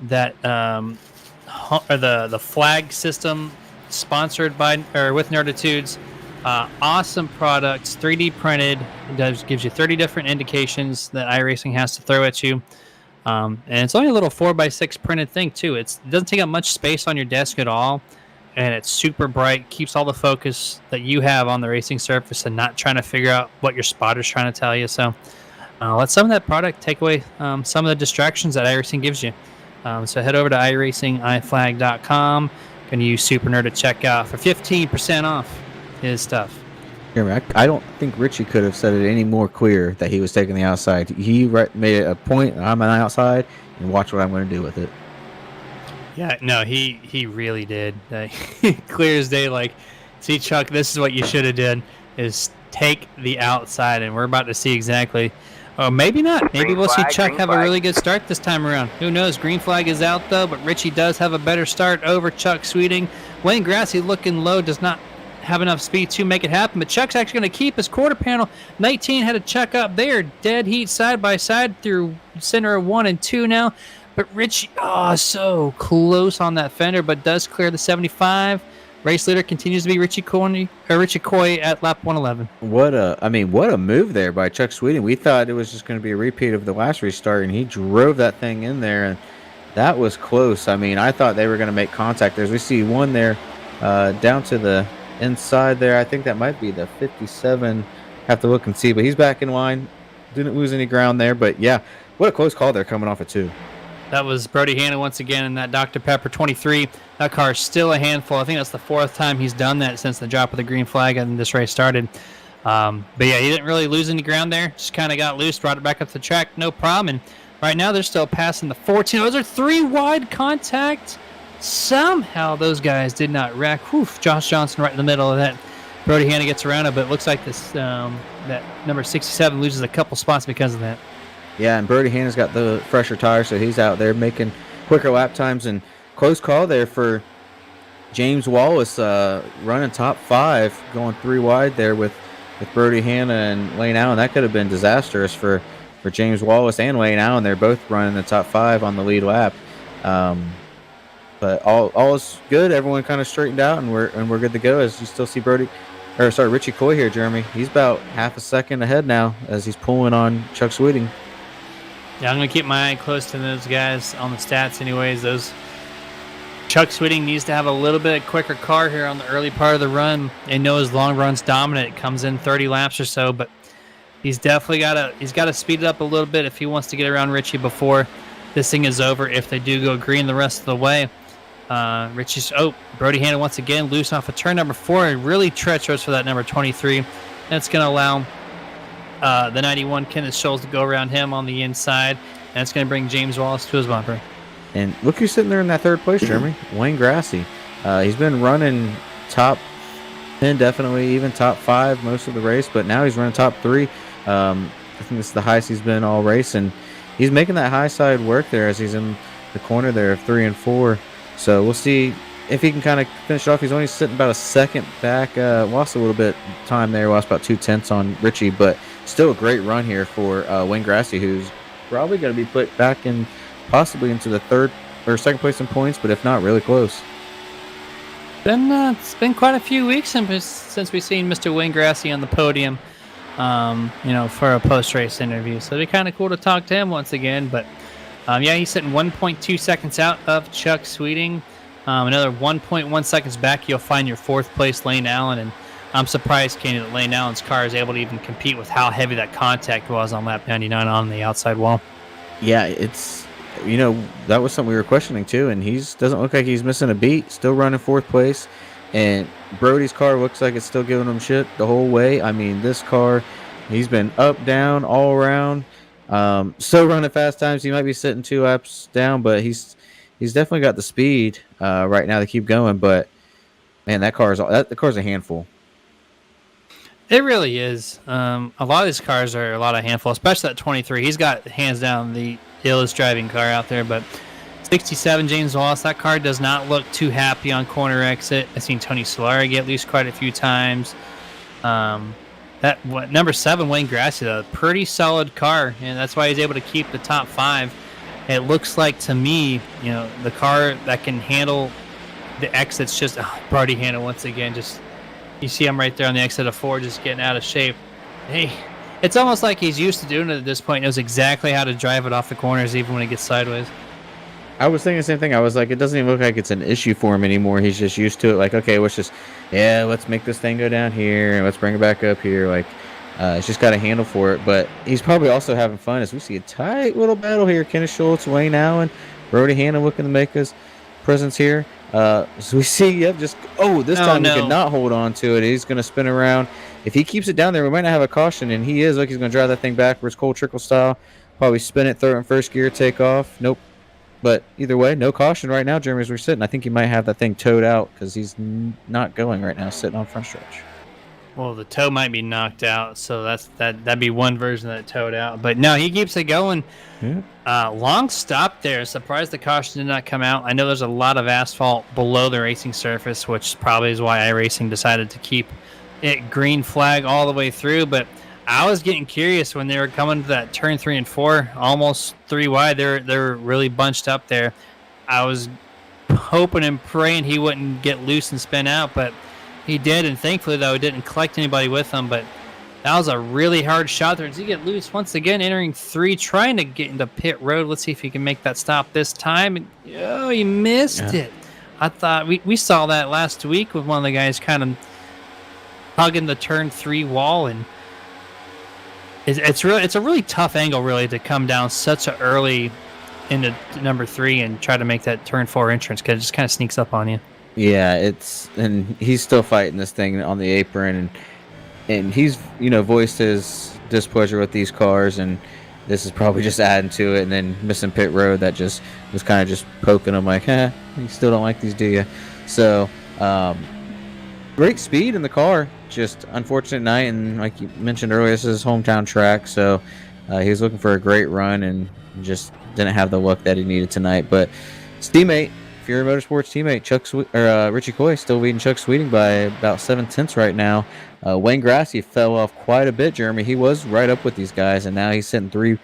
That the flag system sponsored by or with Nerditudes. Awesome products, 3D printed. It gives you 30 different indications that iRacing has to throw at you. And it's only a little 4x6 printed thing too. It doesn't take up much space on your desk at all, and it's super bright. Keeps all the focus that you have on the racing surface and not trying to figure out what your spotter's trying to tell you. So let some of that product take away some of the distractions that iRacing gives you. So head over to iRacingIFlag.com. Going to use Super Nerd at checkout for 15% off his stuff. I don't think Richie could have said it any more clear that he was taking the outside. He made it a point. I'm on the outside, and watch what I'm going to do with it. Yeah, no, he really did. Clear as day. Like, see, Chuck, this is what you should have done: is take the outside, and we're about to see exactly. Oh, maybe not. Maybe we'll see Chuck have a really good start this time around. Who knows? Green flag is out though, but Richie does have a better start over Chuck Sweeting. Wayne Grassy looking low, does not have enough speed to make it happen, but Chuck's actually going to keep his quarter panel. 19 had a Chuck up there, dead heat side by side through center of 1 and 2 now. But Richie, so close on that fender, but does clear the 75. Race leader continues to be Richie Coy at lap 111. What a move there by Chuck Sweeting. We thought it was just going to be a repeat of the last restart, and he drove that thing in there, and that was close. I mean, I thought they were going to make contact. As we see one there down to the inside there. I think that might be the 57. Have to look and see, but he's back in line. Didn't lose any ground there, but yeah, what a close call there coming off of 2. That was Brody Hanna once again in that Dr. Pepper 23. That car is still a handful. I think that's the 4th time he's done that since the drop of the green flag and this race started. But yeah, he didn't really lose any ground there. Just kind of got loose, brought it back up the track, no problem. And right now they're still passing the 14. Those are 3 wide contact. Somehow those guys did not wreck. Whew, Josh Johnson right in the middle of that. Brody Hanna gets around it, but it looks like this that number 67 loses a couple spots because of that. Yeah, and Brody Hanna's got the fresher tires, so he's out there making quicker lap times. And close call there for James Wallace running top 5, going 3 wide there with Brody Hanna and Lane Allen. That could have been disastrous for James Wallace and Lane Allen. They're both running the top 5 on the lead lap. But all is good. Everyone kind of straightened out, and we're good to go. As you still see Richie Coy here, Jeremy. He's about half a second ahead now as he's pulling on Chuck Sweeting. Yeah, I'm gonna keep my eye close to those guys on the stats. Anyways, Chuck Sweeting needs to have a little bit quicker car here on the early part of the run. And know his long run's dominant. It comes in 30 laps or so, but he's definitely got to speed it up a little bit if he wants to get around Richie before this thing is over. If they do go green the rest of the way. Brody Hanna once again loose off of turn number 4, and really treacherous for that number 23. That's going to allow the 91 Kenneth Scholes to go around him on the inside, and it's going to bring James Wallace to his bumper. And look who's sitting there in that 3rd place, Jeremy. Wayne Grassy. He's been running top 10, definitely even top 5 most of the race, but now he's running top 3. I think this is the highest he's been all race, and he's making that high side work there as he's in the corner there of 3 and 4. So we'll see if he can kind of finish it off. He's only sitting about a second back. Lost a little bit time there. Lost about 2/10 on Richie, but still a great run here for Wayne Grassy, who's probably going to be put back in possibly into the 3rd or 2nd place in points, but if not, really close. It's been quite a few weeks since we've seen Mr. Wayne Grassy on the podium, for a post-race interview. So it'd be kind of cool to talk to him once again, but he's sitting 1.2 seconds out of Chuck Sweeting. Another 1.1 seconds back, you'll find your 4th place Lane Allen. And I'm surprised, Kenny, that Lane Allen's car is able to even compete with how heavy that contact was on lap 99 on the outside wall. Yeah, it's, that was something we were questioning too. And doesn't look like he's missing a beat. Still running 4th place. And Brody's car looks like it's still giving him shit the whole way. I mean, this car, he's been up, down, all around. Still running fast times. He might be sitting 2 laps down, but he's definitely got the speed right now to keep going. But man, the car's a handful. It really is. A lot of these cars are a lot of handful, especially that 23. He's got hands down the illest driving car out there. But 67 James Wallace, that car does not look too happy on corner exit. I've seen Tony Solari get loose quite a few times. Number 7 Wayne Grassy, a pretty solid car, and that's why he's able to keep the top 5. It looks like to me, the car that can handle the exits. Just Brody Hanna once again. Just you see him right there on the exit of 4, just getting out of shape. Hey, it's almost like he's used to doing it at this point. Knows exactly how to drive it off the corners, even when it gets sideways. I was thinking the same thing. I was like, it doesn't even look like it's an issue for him anymore. He's just used to it. Like, okay, let's make this thing go down here and let's bring it back up here. Like, it's just got a handle for it. But he's probably also having fun as we see a tight little battle here. Kenneth Schultz, Wayne Allen, Brody Hanna looking to make his presence here. So we see, this time he could not hold on to it. He's going to spin around. If he keeps it down there, we might not have a caution, and he is. Look, he's going to drive that thing backwards, Cole Trickle style. Probably spin it, throw it in first gear, take off. Nope. But either way, no caution right now, Jeremy, as we're sitting. I think he might have that thing towed out because he's not going right now, sitting on front stretch. Well, the toe might be knocked out, so that'd be one version that towed out. But no, he keeps it going. Yeah. Long stop there. Surprised the caution did not come out. I know there's a lot of asphalt below the racing surface, which probably is why iRacing decided to keep it green flag all the way through. But I was getting curious when they were coming to that turn 3 and 4, almost 3 wide. They're really bunched up there. I was hoping and praying he wouldn't get loose and spin out, but he did, and thankfully, though, he didn't collect anybody with him. But that was a really hard shot there. Does he get loose once again, entering 3, trying to get into pit road? Let's see if he can make that stop this time. And, he missed it. I thought we saw that last week with one of the guys kind of hugging the turn 3 wall, and it's a really tough angle, really, to come down such a early into number 3 and try to make that turn 4 entrance because it just kind of sneaks up on you. Yeah, and he's still fighting this thing on the apron, and he's voiced his displeasure with these cars, and this is probably just adding to it. And then missing pit road, that just was kind of just poking him like, you still don't like these, do you? So great speed in the car, just unfortunate night, and like you mentioned earlier, this is his hometown track, so he was looking for a great run and just didn't have the luck that he needed tonight. But his teammate, Fury Motorsports teammate Richie Coy, still leading Chuck Sweeting by about 7/10 right now. Wayne Grassi fell off quite a bit, Jeremy. He was right up with these guys, and now he's sitting 3+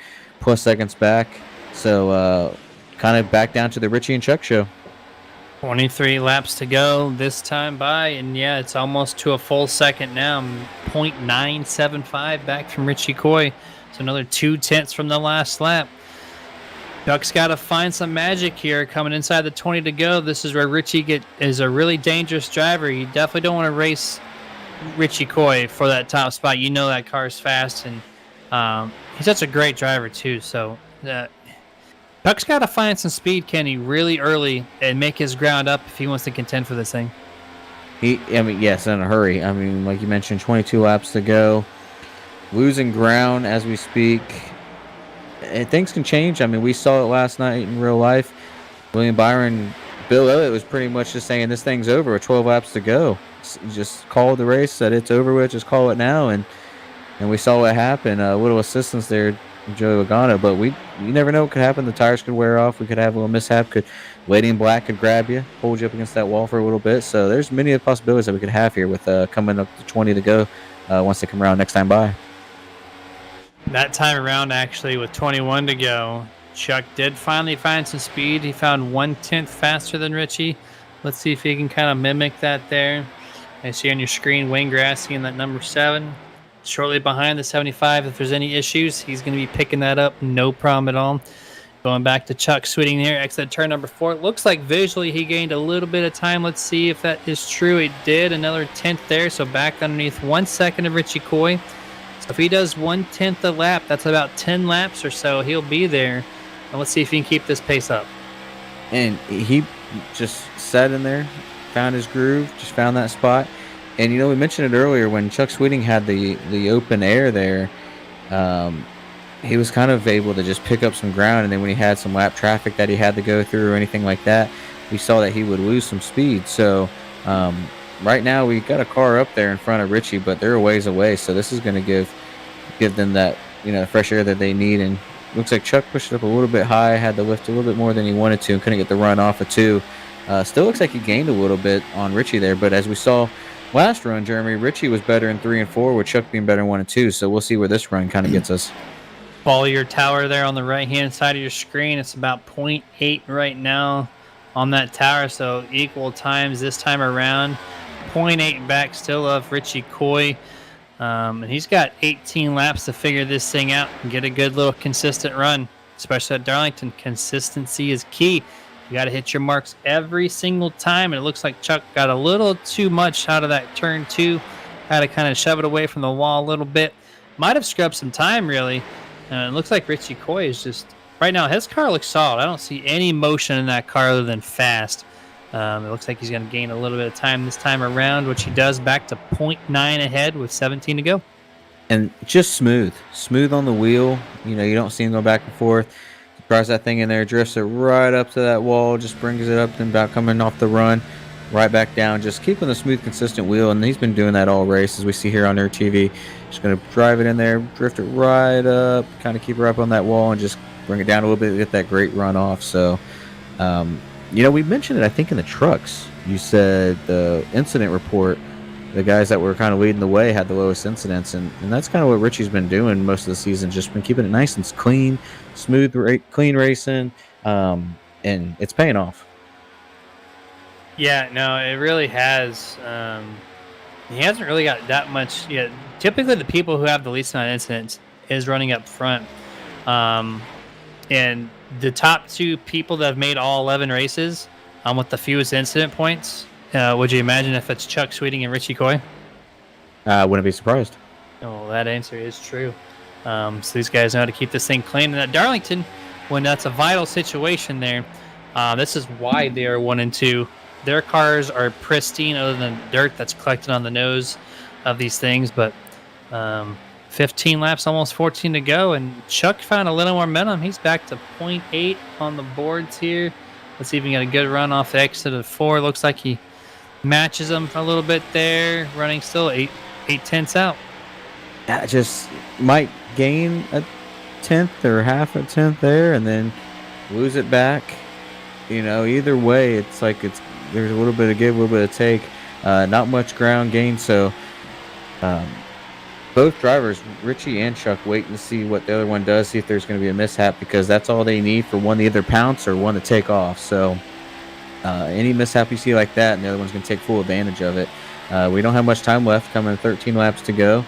seconds back. So kind of back down to the Richie and Chuck show. 23 laps to go this time by, and it's almost to a full second now. 0.975 back from Richie Coy. So another 0.2 from the last lap. Chuck's got to find some magic here coming inside the 20 to go. This is where Richie is a really dangerous driver. You definitely don't want to race Richie Coy for that top spot. You know that car's fast, and he's such a great driver too. So Chuck's got to find some speed, Kenny, really early and make his ground up if he wants to contend for this thing. Yes, in a hurry. I mean, like you mentioned, 22 laps to go. Losing ground as we speak. And things can change. I mean, we saw it last night in real life. William Byron, Bill Elliott was pretty much just saying this thing's over with 12 laps to go. Just called the race, said it's over with, just call it now. And we saw what happened. A little assistance there, Joey Logano, but you never know what could happen. The tires could wear off. We could have a little mishap. Lady in Black could grab you, hold you up against that wall for a little bit. So there's many possibilities that we could have here with coming up to 20 to go once they come around next time by. That time around, actually, with 21 to go, Chuck did finally find some speed. He found 1/10 faster than Richie. Let's see if he can kind of mimic that there. I see on your screen Wayne Grassi in that number 7. Shortly behind the 75. If there's any issues, he's going to be picking that up. No problem at all. Going back to Chuck Sweeting here, exit turn number 4. It looks like visually he gained a little bit of time. Let's see if that is true. He did. Another 10th there, so back underneath 1 second of Richie Coy. So if he does 1/10 a lap, that's about 10 laps or so. He'll be there. And let's see if he can keep this pace up. And he just sat in there, found his groove, just found that spot. And, we mentioned it earlier when Chuck Sweeting had the open air there, he was kind of able to just pick up some ground. And then when he had some lap traffic that he had to go through or anything like that, we saw that he would lose some speed. So right now we got a car up there in front of Richie, but they're a ways away. So this is going to give them that, fresh air that they need. And looks like Chuck pushed it up a little bit high, had to lift a little bit more than he wanted to, and couldn't get the run off of 2. Still looks like he gained a little bit on Richie there, but as we saw last run, Jeremy, Richie was better in 3 and 4, with Chuck being better in 1 and 2. So we'll see where this run kind of gets us. Follow your tower there on the right-hand side of your screen. It's about 0.8 right now on that tower, so equal times this time around. 0.8 back still of Richie Coy. And he's got 18 laps to figure this thing out and get a good little consistent run, especially at Darlington. Consistency is key. You got to hit your marks every single time. And it looks like Chuck got a little too much out of that turn 2. Had to kind of shove it away from the wall a little bit. Might have scrubbed some time, really. It looks like Richie Coy is just right now his car looks solid. I don't see any motion in that car other than fast. It looks like he's going to gain a little bit of time this time around, which he does, back to 0.9 ahead with 17 to go. And just smooth on the wheel. You know, you don't see him go back and forth. Drives that thing in there, drifts it right up to that wall, just brings it up and about coming off the run, right back down, just keeping the smooth, consistent wheel. And he's been doing that all race, as we see here on their TV. Just going to drive it in there, drift it right up, kind of keep her up on that wall, and just bring it down a little bit to get that great run off. So, you know, we mentioned it, I think, in the trucks. You said the incident report, the guys that were kind of leading the way had the lowest incidents, and that's kind of what Richie's been doing most of the season, just been keeping it nice and clean, smooth, clean racing, and it's paying off. Yeah, no, it really has. He hasn't really got that much yet. Typically, the people who have the least amount of incidents is running up front. And the top two people that have made all 11 races with the fewest incident points, would you imagine if it's Chuck Sweeting and Richie Coy? Wouldn't be surprised. Oh, that answer is true. So these guys know how to keep this thing clean. And at Darlington, when that's a vital situation there, this is why they are 1 and 2. Their cars are pristine other than dirt that's collected on the nose of these things. But 15 laps, almost 14 to go. And Chuck found a little more momentum. He's back to 0.8 on the boards here. Let's see if we can get a good run off the exit of 4. Looks like he matches them a little bit there. Running still 8/10 out. Just might gain a 10th or half a 10th there and then lose it back. You know, either way, it's like there's a little bit of give, a little bit of take. Not much ground gain, so both drivers, Richie and Chuck, waiting to see what the other one does, see if there's going to be a mishap, because that's all they need for one to either pounce or one to take off. So any mishap you see like that, and the other one's going to take full advantage of it. We don't have much time left, coming 13 laps to go.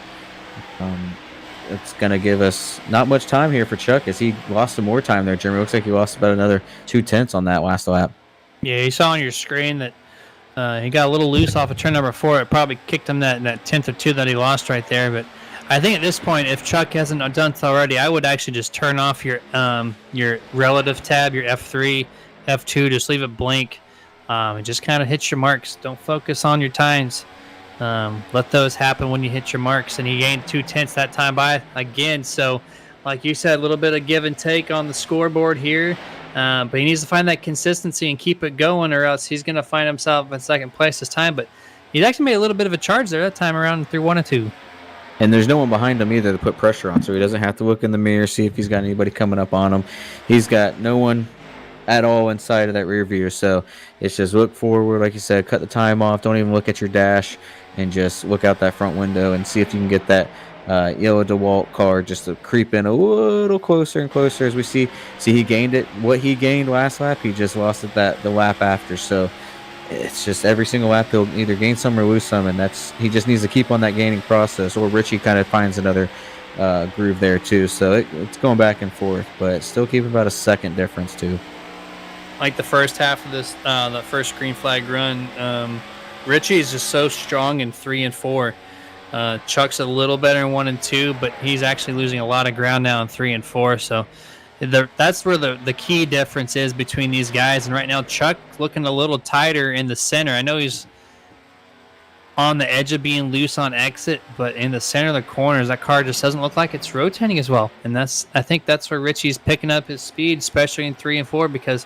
It's going to give us not much time here for Chuck, as he lost some more time there, Jeremy. Looks like he lost about another 0.2 on that last lap. Yeah, you saw on your screen that he got a little loose off of turn number 4. It probably kicked him that 10th or 2 that he lost right there. But I think at this point, if Chuck hasn't done so already, I would actually just turn off your relative tab, your F3, F2, just leave it blank, and just kind of hit your marks. Don't focus on your times. Let those happen when you hit your marks. And he gained 0.2 that time by again. So, like you said, a little bit of give and take on the scoreboard here. But he needs to find that consistency and keep it going, or else he's going to find himself in second place this time. But he's actually made a little bit of a charge there that time around through 1 and 2. And there's no one behind him either to put pressure on, so he doesn't have to look in the mirror, see if he's got anybody coming up on him. He's got no one at all inside of that rear view, so it's just look forward, like you said, cut the time off, don't even look at your dash, and just look out that front window and see if you can get that yellow DeWalt car just to creep in a little closer and closer. As we see he gained it. What he gained last lap, he just lost it the lap after. So it's just every single lap he'll either gain some or lose some, and he just needs to keep on that gaining process, or Richie kind of finds another groove there too. So it's going back and forth, but still keeping about a second difference too. Like the first half of this, the first green flag run, Richie is just so strong in 3 and 4. Chuck's a little better in 1 and 2, but he's actually losing a lot of ground now in 3 and 4. So that's where the key difference is between these guys. And right now, Chuck looking a little tighter in the center. I know he's on the edge of being loose on exit, but in the center of the corners, that car just doesn't look like it's rotating as well. And I think that's where Richie's picking up his speed, especially in 3 and 4, because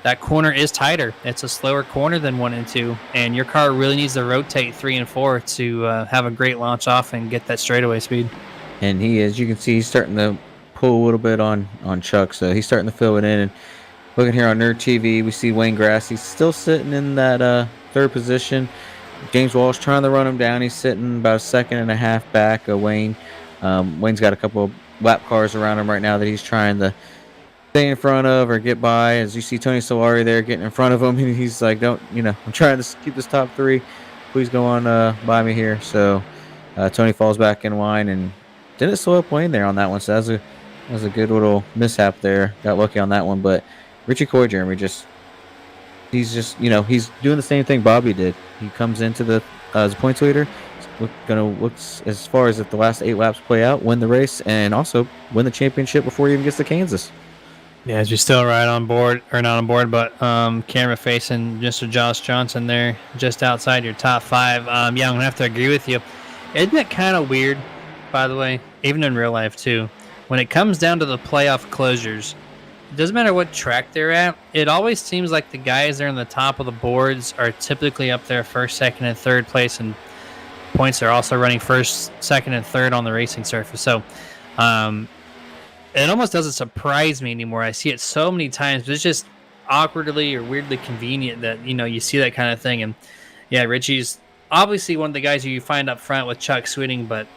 that corner is tighter. It's a slower corner than 1 and 2, and your car really needs to rotate 3 and 4 to have a great launch off and get that straightaway speed. And as you can see, he's starting to pull a little bit on Chuck, so he's starting to fill it in. And looking here on Nerd TV, we see Wayne Grassley's still sitting in that third position. James Walsh trying to run him down. He's sitting about a second and a half back of Wayne. Wayne's got a couple of lap cars around him right now that he's trying to stay in front of or get by. As you see Tony Solari there getting in front of him, and he's like, I'm trying to keep this top 3. Please go on by me here. So Tony falls back in line and didn't slow up Wayne there on that one. So that was a good little mishap there. Got lucky on that one. But Richie Coy, Jeremy, he's doing the same thing Bobby did. He comes into as a points leader. Gonna look as far as if the last 8 laps play out, win the race, and also win the championship before he even gets to Kansas. Yeah, as we still right on board, or not on board, but camera facing Mr. Josh Johnson there, just outside your top 5. Yeah, I'm gonna have to agree with you. Isn't it kind of weird, by the way, even in real life too, when it comes down to the playoff closures, it doesn't matter what track they're at. It always seems like the guys that are in the top of the boards are typically up there first, second, and third place, and points are also running first, second, and third on the racing surface. So, um, it almost doesn't surprise me anymore. I see it so many times, but it's just awkwardly or weirdly convenient that you see that kind of thing. And yeah, Richie's obviously one of the guys who you find up front with Chuck Sweeting, but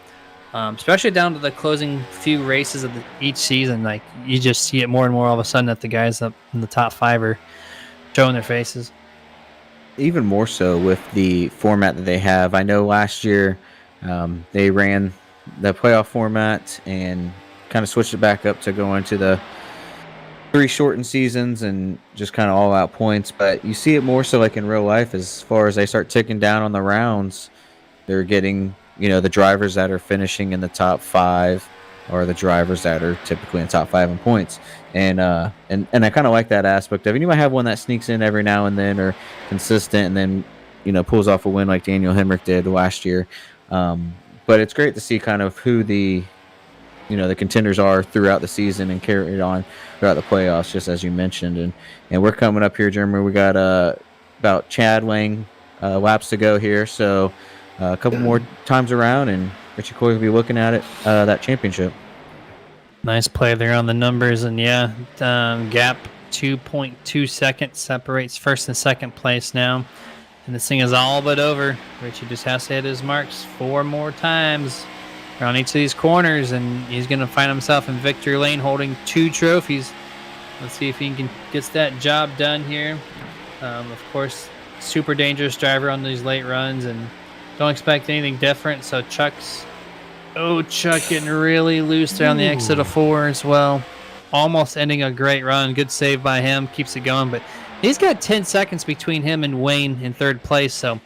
especially down to the closing few races of each season, like you just see it more and more all of a sudden that the guys up in the top 5 are showing their faces. Even more so with the format that they have. I know last year they ran the playoff format and kind of switched it back up to go into the 3 shortened seasons and just kind of all out points. But you see it more so like in real life as far as they start ticking down on the rounds. They're getting, the drivers that are finishing in the top 5 are the drivers that are typically in top 5 in points. And I kind of like that aspect of it. You might have one that sneaks in every now and then or consistent and then, pulls off a win like Daniel Hemrick did last year. But it's great to see kind of who the contenders are throughout the season and carry it on throughout the playoffs, just as you mentioned. And we're coming up here, Jeremy. We got about Chad Lang laps to go here. So a couple more times around, and Richie Coy will be looking at it, that championship. Nice play there on the numbers. And yeah, gap 2.2 seconds separates first and second place now. And this thing is all but over. Richie just has to hit his marks 4 more times around each of these corners, and he's going to find himself in victory lane holding 2 trophies. Let's see if he can gets that job done here. Of course, super dangerous driver on these late runs, and don't expect anything different. So Chuck getting really loose there on the exit of 4 as well. Almost ending a great run. Good save by him. Keeps it going, but he's got 10 seconds between him and Wayne in 3rd place. So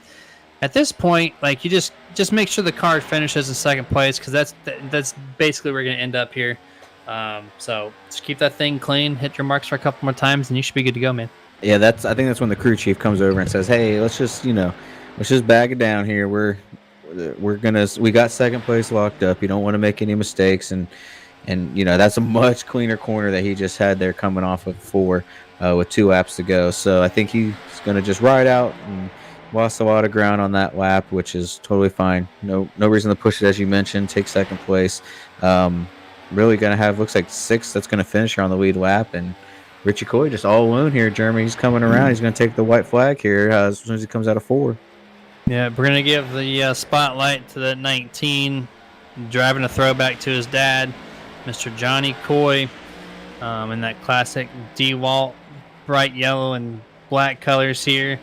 at this point, like, you just make sure the car finishes in 2nd place, because that's basically where we're going to end up here. So just keep that thing clean, hit your marks for a couple more times, and you should be good to go, man. Yeah, I think that's when the crew chief comes over and says, "Hey, let's just bag it down here. We got 2nd place locked up. You don't want to make any mistakes." And that's a much cleaner corner that he just had there coming off of 4 with 2 laps to go. So I think he's going to just ride out and lost a lot of ground on that lap, which is totally fine. No reason to push it, as you mentioned. Take 2nd place. Really going to have, looks like 6 that's going to finish here on the lead lap. And Richie Coy just all alone here. Jeremy, he's coming around. He's going to take the white flag here as soon as he comes out of 4. Yeah, we're going to give the spotlight to the 19, driving a throwback to his dad, Mr. Johnny Coy, in that classic DeWalt bright yellow and black colors here.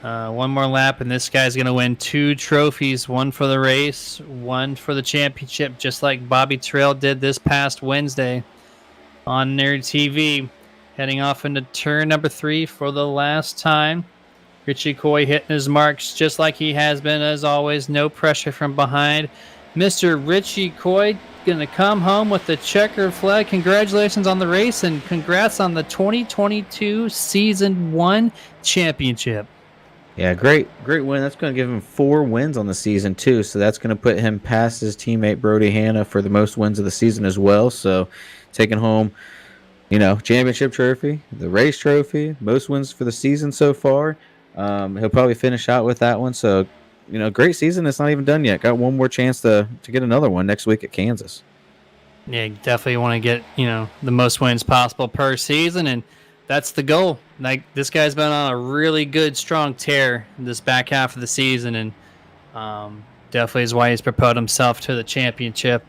1 more lap, and this guy's going to win 2 trophies, 1 for the race, 1 for the championship, just like Bobby Terrell did this past Wednesday on Nerd TV. Heading off into turn number 3 for the last time. Richie Coy hitting his marks just like he has been, as always. No pressure from behind. Mr. Richie Coy going to come home with the checkered flag. Congratulations on the race, and congrats on the 2022 Season 1 championship. Yeah, great win. That's going to give him 4 wins on the season too. So that's going to put him past his teammate Brody Hanna for the most wins of the season as well. So taking home, championship trophy, the race trophy, most wins for the season so far. He'll probably finish out with that one. So, great season. It's not even done yet. Got 1 more chance to get another one next week at Kansas. Yeah, you definitely want to get, the most wins possible per season, and that's the goal. Like, this guy's been on a really good, strong tear this back half of the season, and definitely is why he's propelled himself to the championship,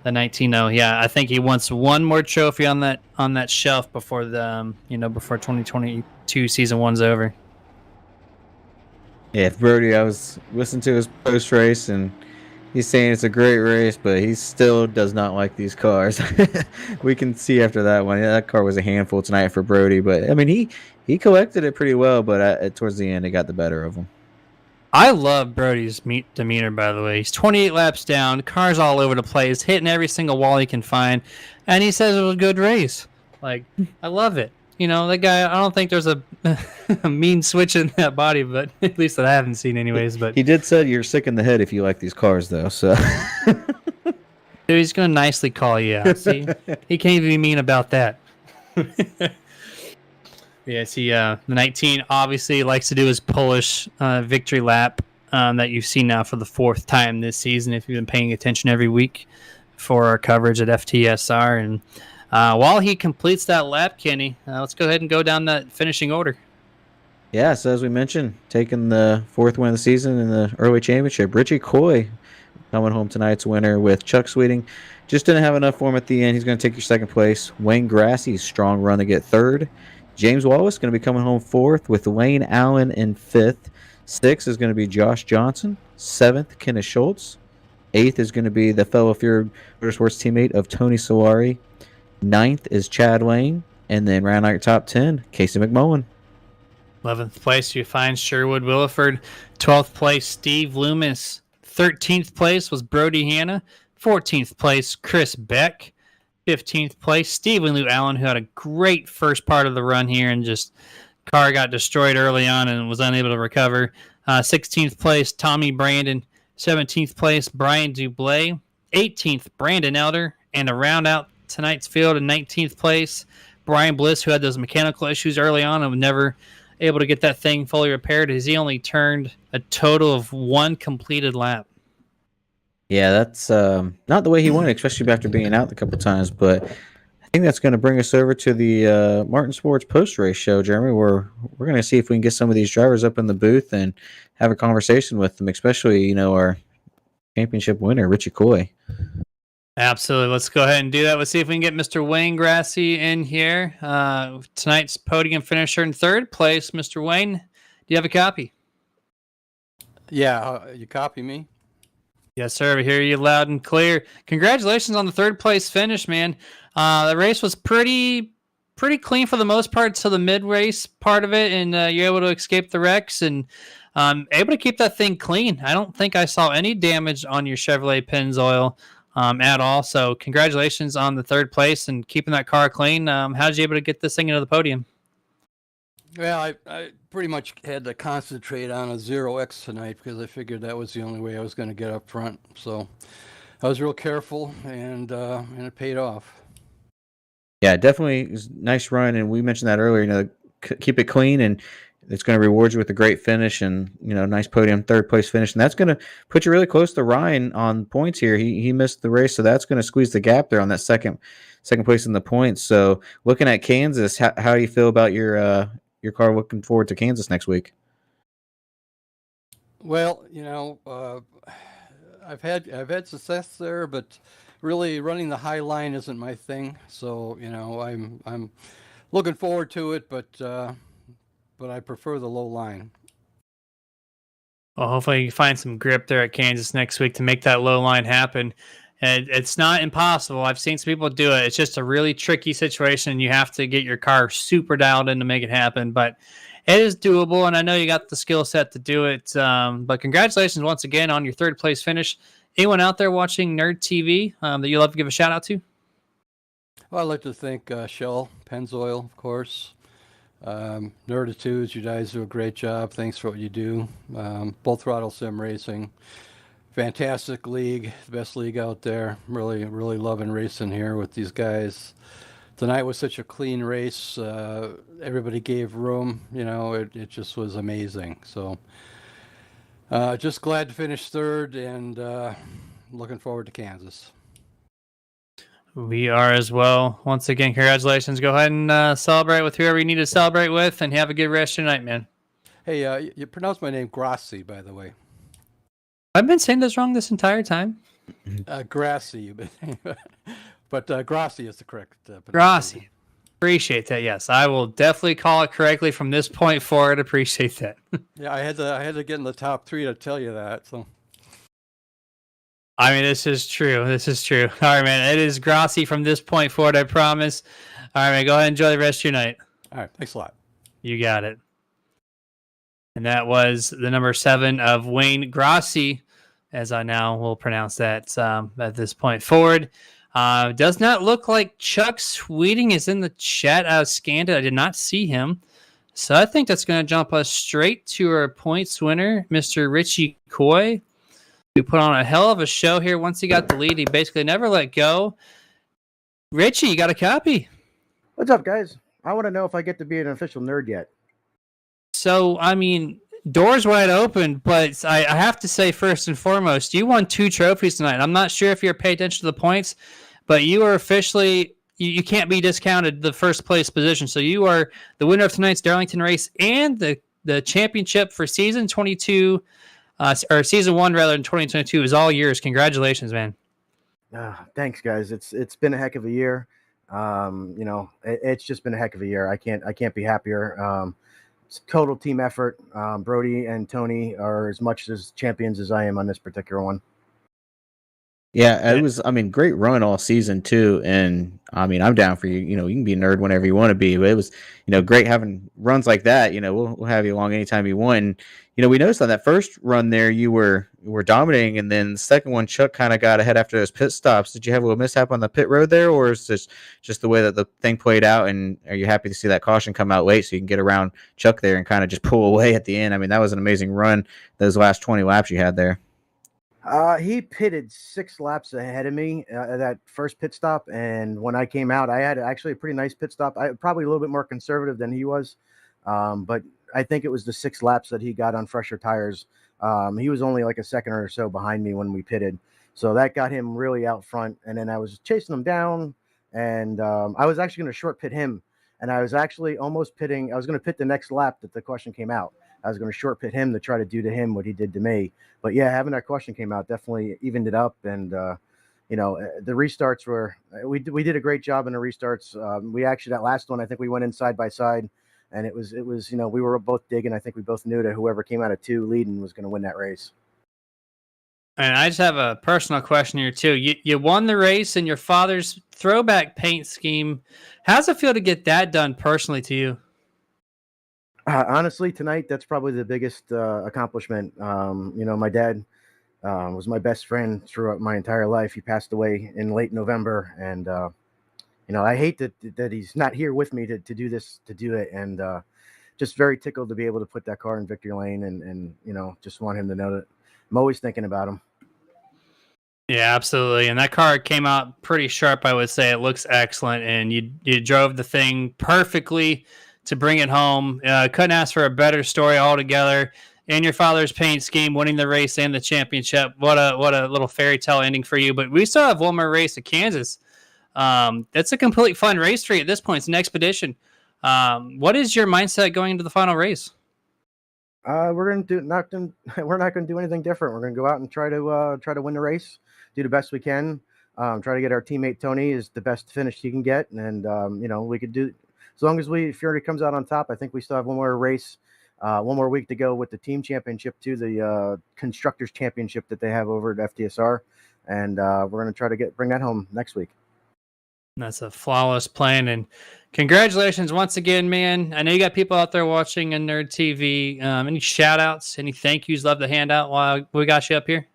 the 19-0. Yeah, I think he wants 1 more trophy on that shelf before before 2022 season 1's over. Yeah, Brody, I was listening to his post race, and he's saying it's a great race, but he still does not like these cars. We can see after that one. Yeah, that car was a handful tonight for Brody, but I mean, he collected it pretty well, but towards the end, it got the better of him. I love Brody's demeanor, by the way. He's 28 laps down, cars all over the place, hitting every single wall he can find, and he says it was a good race. Like, I love it. That guy, I don't think there's a mean switch in that body, but at least that I haven't seen anyways. But He did say you're sick in the head if you like these cars, though. So dude, he's going to nicely call you out. See? He can't even be mean about that. Yes, the 19 obviously likes to do his Polish victory lap that you've seen now for the 4th time this season, if you've been paying attention every week for our coverage at FTSR. And while he completes that lap, Kenny, let's go ahead and go down that finishing order. yeah, so as we mentioned, taking the 4th win of the season in the early championship, Richie Coy coming home tonight's winner with Chuck Sweeting. Just didn't have enough for him at the end. He's going to take your 2nd place. Wayne Grassie's strong run to get 3rd. James Wallace going to be coming home 4th with Lane Allen in 5th. 6th is going to be Josh Johnson. 7th, Kenneth Schultz. 8th is going to be the fellow Fear Motorsports teammate of Tony Solari. 9th is Chad Lane. And then round out your top 10, Casey McMullen. 11th place, you find Sherwood Williford. 12th place, Steve Loomis. 13th place was Brody Hanna. 14th place, Chris Beck. 15th place, Stephen Lou Allen, who had a great first part of the run here and just car got destroyed early on and was unable to recover. 16th place, Tommy Brandon. 17th place, Brian Dublé. 18th, Brandon Elder. And to round out tonight's field in 19th place, Brian Bliss, who had those mechanical issues early on and was never able to get that thing fully repaired, as he only turned a total of 1 completed lap. Yeah, that's not the way he wanted, especially after being out a couple times. But I think that's going to bring us over to the Martin Sports post-race show, Jeremy, where we're going to see if we can get some of these drivers up in the booth and have a conversation with them, especially, our championship winner, Richie Coy. Absolutely. Let's go ahead and do that. Let's see if we can get Mr. Wayne Grassie in here. Tonight's podium finisher in 3rd place. Mr. Wayne, do you have a copy? Yeah, you copy me? Yes, sir. We hear you loud and clear. Congratulations on the 3rd place finish, man. The race was pretty clean for the most part to the mid-race part of it, and you're able to escape the wrecks and able to keep that thing clean. I don't think I saw any damage on your Chevrolet Pennzoil at all. So congratulations on the 3rd place and keeping that car clean. How did you able to get this thing into the podium? Well, I pretty much had to concentrate on a 0X tonight because I figured that was the only way I was going to get up front. So I was real careful, and it paid off. Yeah, definitely it was a nice run, and we mentioned that earlier. Keep it clean, and it's going to reward you with a great finish and nice podium 3rd place finish, and that's going to put you really close to Ryan on points here. He missed the race, so that's going to squeeze the gap there on that second place in the points. So looking at Kansas, how do you feel about your car looking forward to Kansas next week? Well, I've had success there, but really running the high line isn't my thing. So I'm looking forward to it, but I prefer the low line. Well, hopefully you find some grip there at Kansas next week to make that low line happen. And it's not impossible. I've seen some people do it. It's just a really tricky situation. You have to get your car super dialed in to make it happen. But it is doable, and I know you got the skill set to do it. But congratulations once again on your 3rd place finish. Anyone out there watching Nerd TV that you'd love to give a shout out to? Well, I'd like to thank Shell Pennzoil, of course. Nerditudes, you guys do a great job. Thanks for what you do. Both Throttle Sim Racing. Fantastic league, the best league out there. Really, really loving racing here with these guys. Tonight was such a clean race. Everybody gave room. It just was amazing. So just glad to finish 3rd and looking forward to Kansas. We are as well. Once again, congratulations. Go ahead and celebrate with whoever you need to celebrate with, and have a good rest of your night, man. Hey, you pronounced my name Grassi, by the way. I've been saying this wrong this entire time. Grassi, but Grassi is the correct Grassi. Appreciate that. Yes, I will definitely call it correctly from this point forward. Appreciate that. Yeah, I had to get in the top 3 to tell you that. So, I mean, this is true. All right, man. It is Grassi from this point forward. I promise. All right, man. Go ahead and enjoy the rest of your night. All right. Thanks a lot. You got it. And that was the number 7 of Wayne Grassi, as I now will pronounce that at this point forward. Does not look like Chuck Sweeting is in the chat. I scanned it. I did not see him. So I think that's going to jump us straight to our points winner, Mr. Richie Coy. We put on a hell of a show here. Once he got the lead, he basically never let go. Richie, you got a copy? What's up, guys? I want to know if I get to be an official nerd yet. So, I mean, doors wide open, but I have to say, first and foremost, you won 2 trophies tonight. I'm not sure if you're paying attention to the points, but you are officially, you can't be discounted the first place position. So you are the winner of tonight's Darlington race and the championship for season 22, or season 1 rather, in 2022 is all yours. Congratulations, man. Thanks, guys. It's been a heck of a year. It's just been a heck of a year. I can't be happier. It's total team effort. Brody and Tony are as much as champions as I am on this particular one. Yeah, it was, great run all season too. And I'm down for you. You can be a nerd whenever you want to be, but it was, great having runs like that. We'll have you along anytime you want. And, we noticed on that first run there, you were dominating. And then the second one, Chuck kind of got ahead after those pit stops. Did you have a little mishap on the pit road there, or is this just the way that the thing played out? And are you happy to see that caution come out late so you can get around Chuck there and kind of just pull away at the end? That was an amazing run, those last 20 laps you had there. He pitted 6 laps ahead of me at that first pit stop, and when I came out, I had actually a pretty nice pit stop. I probably a little bit more conservative than he was, but I think it was the 6 laps that he got on fresher tires. He was only like a second or so behind me when we pitted, so that got him really out front. And then I was chasing him down, and I was actually going to short pit him, and I was actually almost pitting. I was going to pit the next lap that the question came out. I was going to short pit him to try to do to him what he did to me. But yeah, having that question came out definitely evened it up. And, the restarts were, we did a great job in the restarts. We actually, that last one, I think we went in side by side, and it was, we were both digging. I think we both knew that whoever came out of 2 leading was going to win that race. And I just have a personal question here too. You won the race in your father's throwback paint scheme. How's it feel to get that done personally to you? Honestly, tonight, that's probably the biggest accomplishment. My dad was my best friend throughout my entire life. He passed away in late November. And, I hate that he's not here with me to do this, to do it. And just very tickled to be able to put that car in victory lane and just want him to know that I'm always thinking about him. Yeah, absolutely. And that car came out pretty sharp, I would say. It looks excellent. And you drove the thing perfectly to bring it home. Couldn't ask for a better story altogether. In your father's paint scheme, winning the race and the championship. What a little fairy tale ending for you. But we still have one more race at Kansas. That's a complete fun race for you at this point. It's an expedition. What is your mindset going into the final race? We're not going to do anything different. We're going to go out and try to win the race, do the best we can. Try to get our teammate Tony is the best finish he can get, and we could do. As long as Fury comes out on top, I think we still have one more race, one more week to go with the team championship to the constructors championship that they have over at FTSR, and we're going to try to bring that home next week. That's a flawless plan, and congratulations once again, man. I know you got people out there watching on Nerd TV. Any shout outs, any thank yous love to hand out while we got you up here?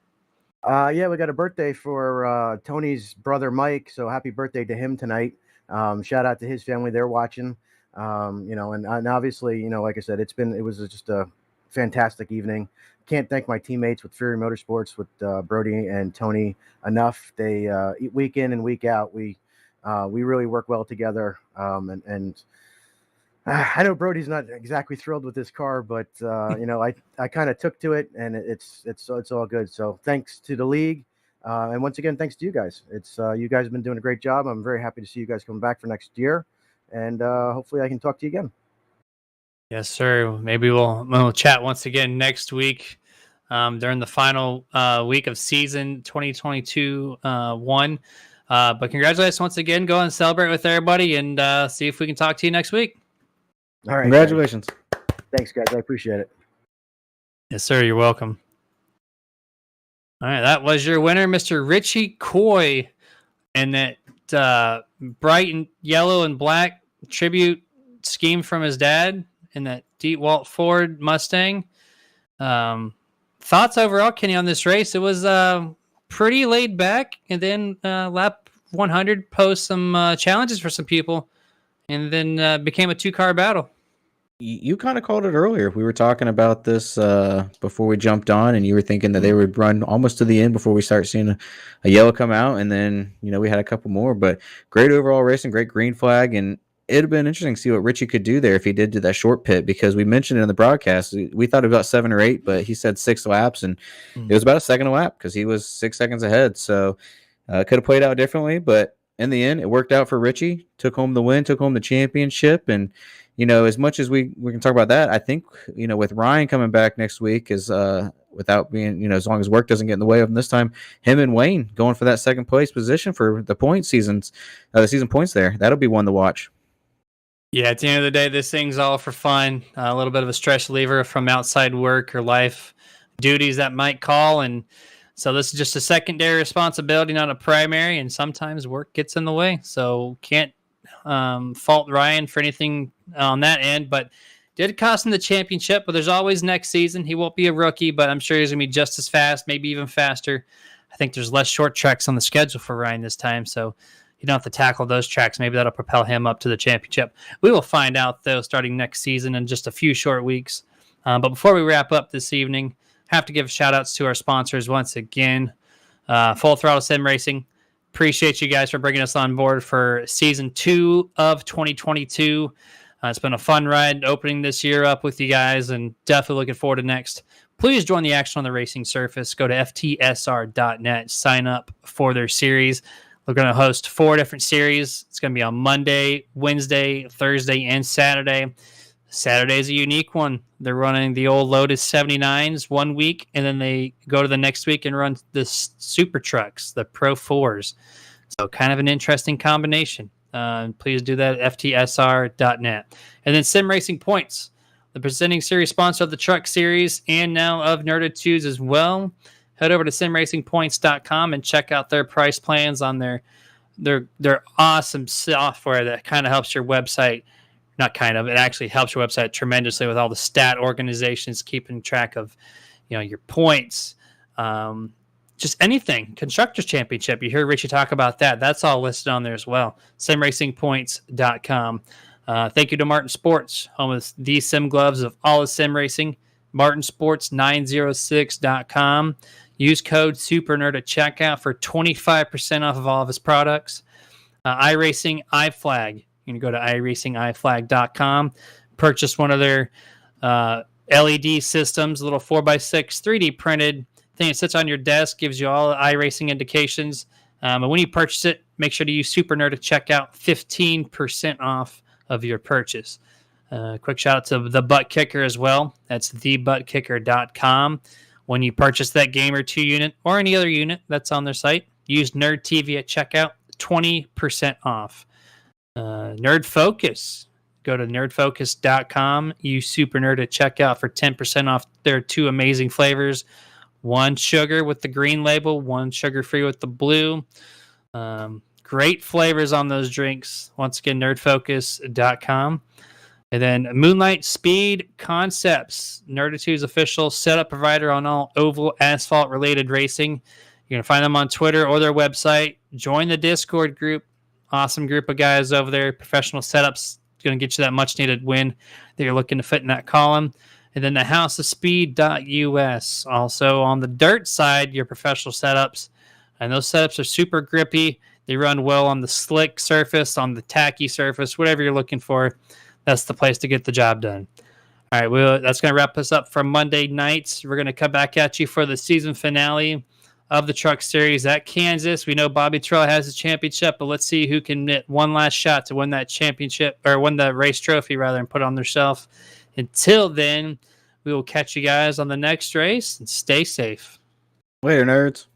Yeah, we got a birthday for Tony's brother Mike, so happy birthday to him tonight. Shout out to his family, they're watching. And obviously, like I said, it was just a fantastic evening. Can't thank my teammates with Fury Motorsports, with Brody and Tony enough. They week in and week out, we really work well together. And I know Brody's not exactly thrilled with this car, but I kind of took to it, and it's all good. So thanks to the league. And once again, thanks to you guys. You guys have been doing a great job. I'm very happy to see you guys come back for next year, and hopefully I can talk to you again. Yes, sir. Maybe we'll chat once again next week during the final week of season 2022 1. But congratulations once again. Go and celebrate with everybody, and see if we can talk to you next week. All right. Congratulations. Guys. Thanks, guys. I appreciate it. Yes, sir. You're welcome. All right, that was your winner, Mr. Richie Coy, and that bright and yellow and black tribute scheme from his dad in that DeWalt Ford Mustang. Thoughts overall, Kenny, on this race? It was pretty laid back, and then lap 100, posed some challenges for some people, and then became a 2-car battle. You kind of called it earlier. We were talking about this before we jumped on, and you were thinking that they would run almost to the end before we start seeing a yellow come out, and then we had a couple more. But great overall racing, great green flag, and it'd have been interesting to see what Richie could do there if he did do that short pit, because we mentioned it in the broadcast. We thought about 7 or 8, but he said 6 laps, and it was about a second a lap because he was 6 seconds ahead. So could have played out differently, but in the end, it worked out for Richie. Took home the win, took home the championship, and as much as we can talk about that, I think with Ryan coming back next week is without being as long as work doesn't get in the way of him this time, him and Wayne going for that second place position for the the season points there. That'll be one to watch. Yeah, at the end of the day, this thing's all for fun. A little bit of a stress reliever from outside work or life duties that might call, and so this is just a secondary responsibility, not a primary. And sometimes work gets in the way, so can't fault Ryan for anything on that end, but did cost him the championship. But there's always next season. He won't be a rookie, but I'm sure he's gonna be just as fast, maybe even faster. I think there's less short tracks on the schedule for Ryan this time, so you don't have to tackle those tracks. Maybe that'll propel him up to the championship. We will find out though starting next season in just a few short weeks. But before we wrap up this evening, have to give shout outs to our sponsors once again. Full Throttle Sim Racing. Appreciate you guys for bringing us on board for season 2 of 2022. It's been a fun ride opening this year up with you guys, and definitely looking forward to next. Please join the action on the racing surface. Go to FTSR.net. Sign up for their series. We're going to host 4 different series. It's going to be on Monday, Wednesday, Thursday, and Saturday. Saturday is a unique one. They're running the old Lotus 79s one week, and then they go to the next week and run the super trucks, the Pro 4s. So kind of an interesting combination. Please do that at FTSR.net. And then Sim Racing Points, the presenting series sponsor of the Truck Series and now of Nerded 2s as well. Head over to simracingpoints.com and check out their price plans on their awesome software that kind of helps your website. Not kind of, it actually helps your website tremendously with all the stat organizations, keeping track of, your points, just anything. Constructors Championship, you hear Richie talk about that. That's all listed on there as well. Simracingpoints.com. Thank you to Martin Sports, home of the sim gloves of all of sim racing. MartinSports906.com. Use code SUPERNERD at checkout for 25% off of all of his products. iRacing iFlag. You can go to iRacingIFlag.com, purchase one of their LED systems, a little 4x6 3D printed thing that sits on your desk, gives you all iRacing indications. And when you purchase it, make sure to use Super Nerd at checkout, 15% off of your purchase. Quick shout out to The Butt Kicker as well. That's thebuttkicker.com. When you purchase that Gamer 2 unit or any other unit that's on their site, use Nerd TV at checkout, 20% off. Nerd Focus. Go to nerdfocus.com. Use Super Nerd at checkout for 10% off their 2 amazing flavors. 1 sugar with the green label, 1 sugar-free with the blue. Great flavors on those drinks. Once again, nerdfocus.com. And then Moonlight Speed Concepts, Nerditude's official setup provider on all oval asphalt-related racing. You're going to find them on Twitter or their website. Join the Discord group. Awesome group of guys over there. Professional setups. Going to get you that much-needed win that you're looking to fit in that column. And then the houseofspeed.us. Also on the dirt side, your professional setups. And those setups are super grippy. They run well on the slick surface, on the tacky surface, whatever you're looking for. That's the place to get the job done. All right, well, that's going to wrap us up for Monday nights. We're going to come back at you for the season finale of the Truck Series at Kansas. We know Bobby Terrell has the championship, but let's see who can get one last shot to win that championship, or win the race trophy, rather, and put it on their shelf. Until then, we will catch you guys on the next race, and stay safe. Later, nerds.